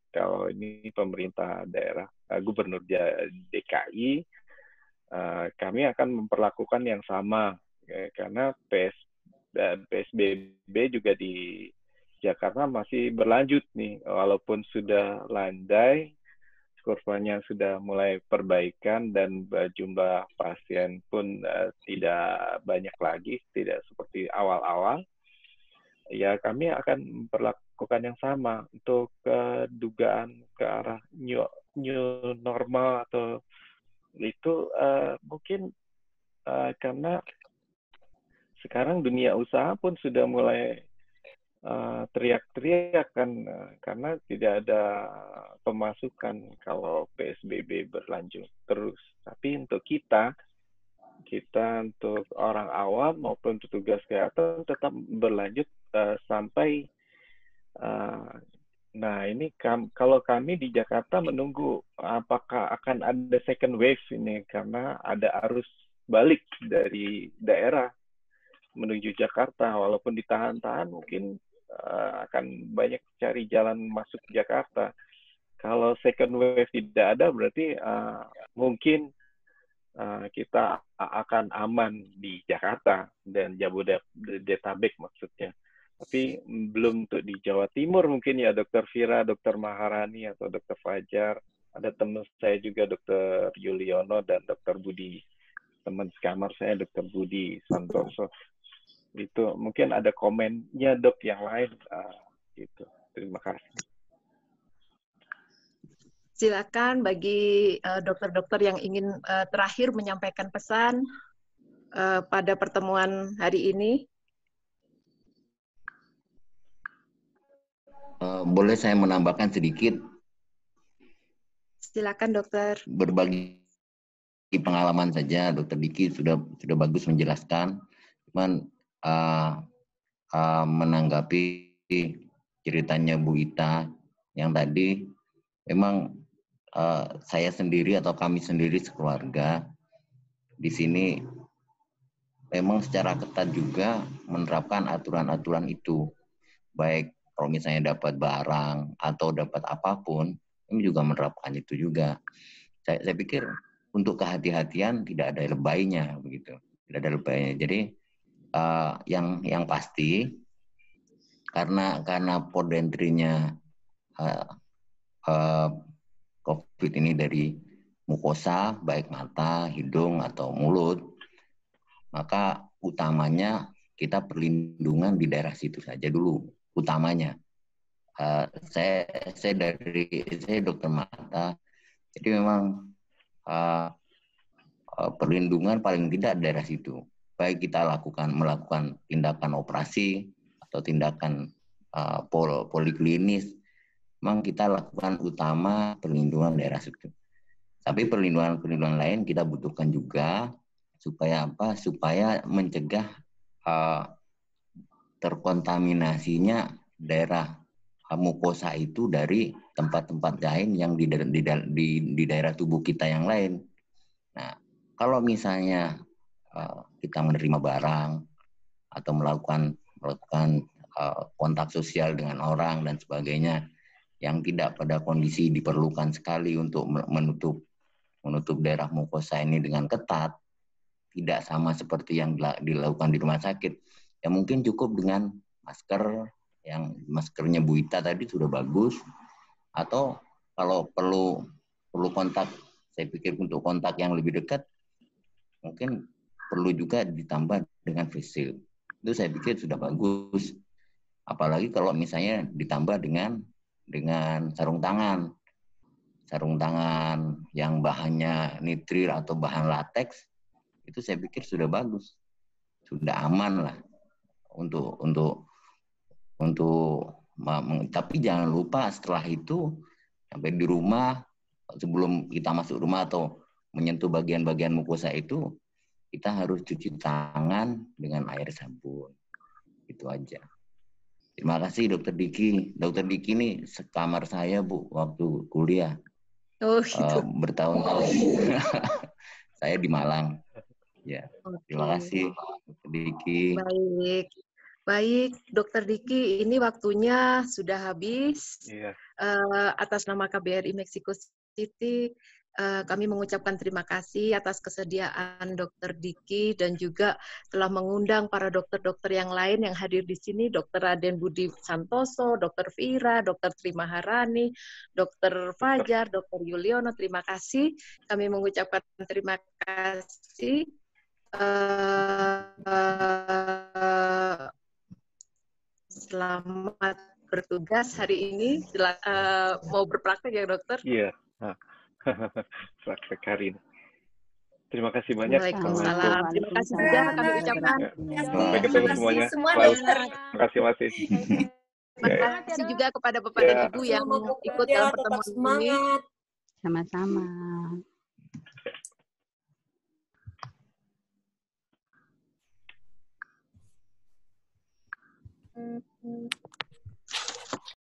kalau ini pemerintah daerah, gubernur DKI, kami akan memperlakukan yang sama, karena PSBB juga di Jakarta masih berlanjut nih, walaupun sudah landai, kurvanya sudah mulai perbaikan dan jumlah pasien pun tidak banyak lagi, tidak seperti awal-awal. Ya, kami akan memperlakukan yang sama untuk dugaan ke arah new normal atau itu mungkin karena sekarang dunia usaha pun sudah mulai teriak-teriak kan, karena tidak ada pemasukan kalau PSBB berlanjut terus. Tapi untuk kita untuk orang awam maupun petugas kesehatan tetap berlanjut sampai ini kalau kami di Jakarta menunggu apakah akan ada second wave ini, karena ada arus balik dari daerah menuju Jakarta, walaupun ditahan-tahan mungkin akan banyak cari jalan masuk Jakarta. Kalau second wave tidak ada, berarti mungkin kita akan aman di Jakarta dan Jabodetabek maksudnya. Tapi belum untuk di Jawa Timur mungkin ya, Dr. Fira, Dr. Maharani, atau Dr. Fajar. Ada teman saya juga, Dr. Yuliono dan Dr. Budi. Teman sekamar saya, Dr. Budi Santoso. Itu mungkin ada komennya, Dok, yang lain. Gitu. Terima kasih. Silakan bagi dokter-dokter yang ingin terakhir menyampaikan pesan pada pertemuan hari ini. boleh saya menambahkan sedikit? Silakan dokter. Berbagi pengalaman saja, Dokter Diki sudah bagus menjelaskan. Cuman menanggapi ceritanya Bu Ita yang tadi, memang saya sendiri atau kami sendiri sekeluarga di sini memang secara ketat juga menerapkan aturan-aturan itu. Baik kalau misalnya dapat barang atau dapat apapun, kami juga menerapkan itu juga. Saya pikir untuk kehati-hatian tidak ada lebaynya begitu, tidak ada lebaynya. Jadi yang pasti karena port entry-nya COVID ini dari mukosa, baik mata, hidung atau mulut, maka utamanya kita perlindungan di daerah situ saja dulu, utamanya. Saya dokter mata, jadi memang perlindungan paling tidak daerah situ. Baik kita melakukan tindakan operasi atau tindakan poliklinis, memang kita lakukan utama perlindungan daerah situ. Tapi perlindungan lain kita butuhkan juga supaya apa? Supaya mencegah terkontaminasinya daerah mukosa itu dari tempat-tempat lain yang di daerah tubuh kita yang lain. Nah, kalau misalnya kita menerima barang atau melakukan kontak sosial dengan orang dan sebagainya yang tidak pada kondisi diperlukan sekali untuk menutup daerah mukosa ini dengan ketat, tidak sama seperti yang dilakukan di rumah sakit. Ya mungkin cukup dengan masker, yang maskernya Bu Ita tadi sudah bagus, atau kalau perlu kontak, saya pikir untuk kontak yang lebih dekat mungkin perlu juga ditambah dengan face shield. Itu saya pikir sudah bagus. Apalagi kalau misalnya ditambah dengan sarung tangan yang bahannya nitrit atau bahan latex, itu saya pikir sudah bagus, sudah aman lah untuk tapi jangan lupa setelah itu sampai di rumah, sebelum kita masuk rumah atau menyentuh bagian-bagian mukosa itu, kita harus cuci tangan dengan air sabun. Itu aja. Terima kasih Dokter Diki. Dokter Diki ini sekamar saya Bu waktu kuliah. Oh gitu. Bertahun-tahun. Saya di Malang. Ya. Terima kasih Dokter Diki. Baik, Dokter Diki, ini waktunya sudah habis. Iya. Atas nama KBRI Meksiko City, kami mengucapkan terima kasih atas kesediaan Dokter Diki dan juga telah mengundang para dokter-dokter yang lain yang hadir di sini, Dokter Raden Budi Santoso, Dokter Vira, Dokter Tri Maharani, Dokter Fajar, Dokter Yuliono. Terima kasih. Kami mengucapkan terima kasih. Selamat bertugas hari ini. Mau berpraktek ya dokter? Iya. Praktek hari ini. Terima kasih banyak. Waalaikumsalam. Terima kasih juga kami ucapkan. Sampai ketemu semuanya. Semua dokter. Terima kasih masih. Terima kasih juga kepada Bapak dan Ibu yang ikut dalam pertemuan ini. Sama-sama.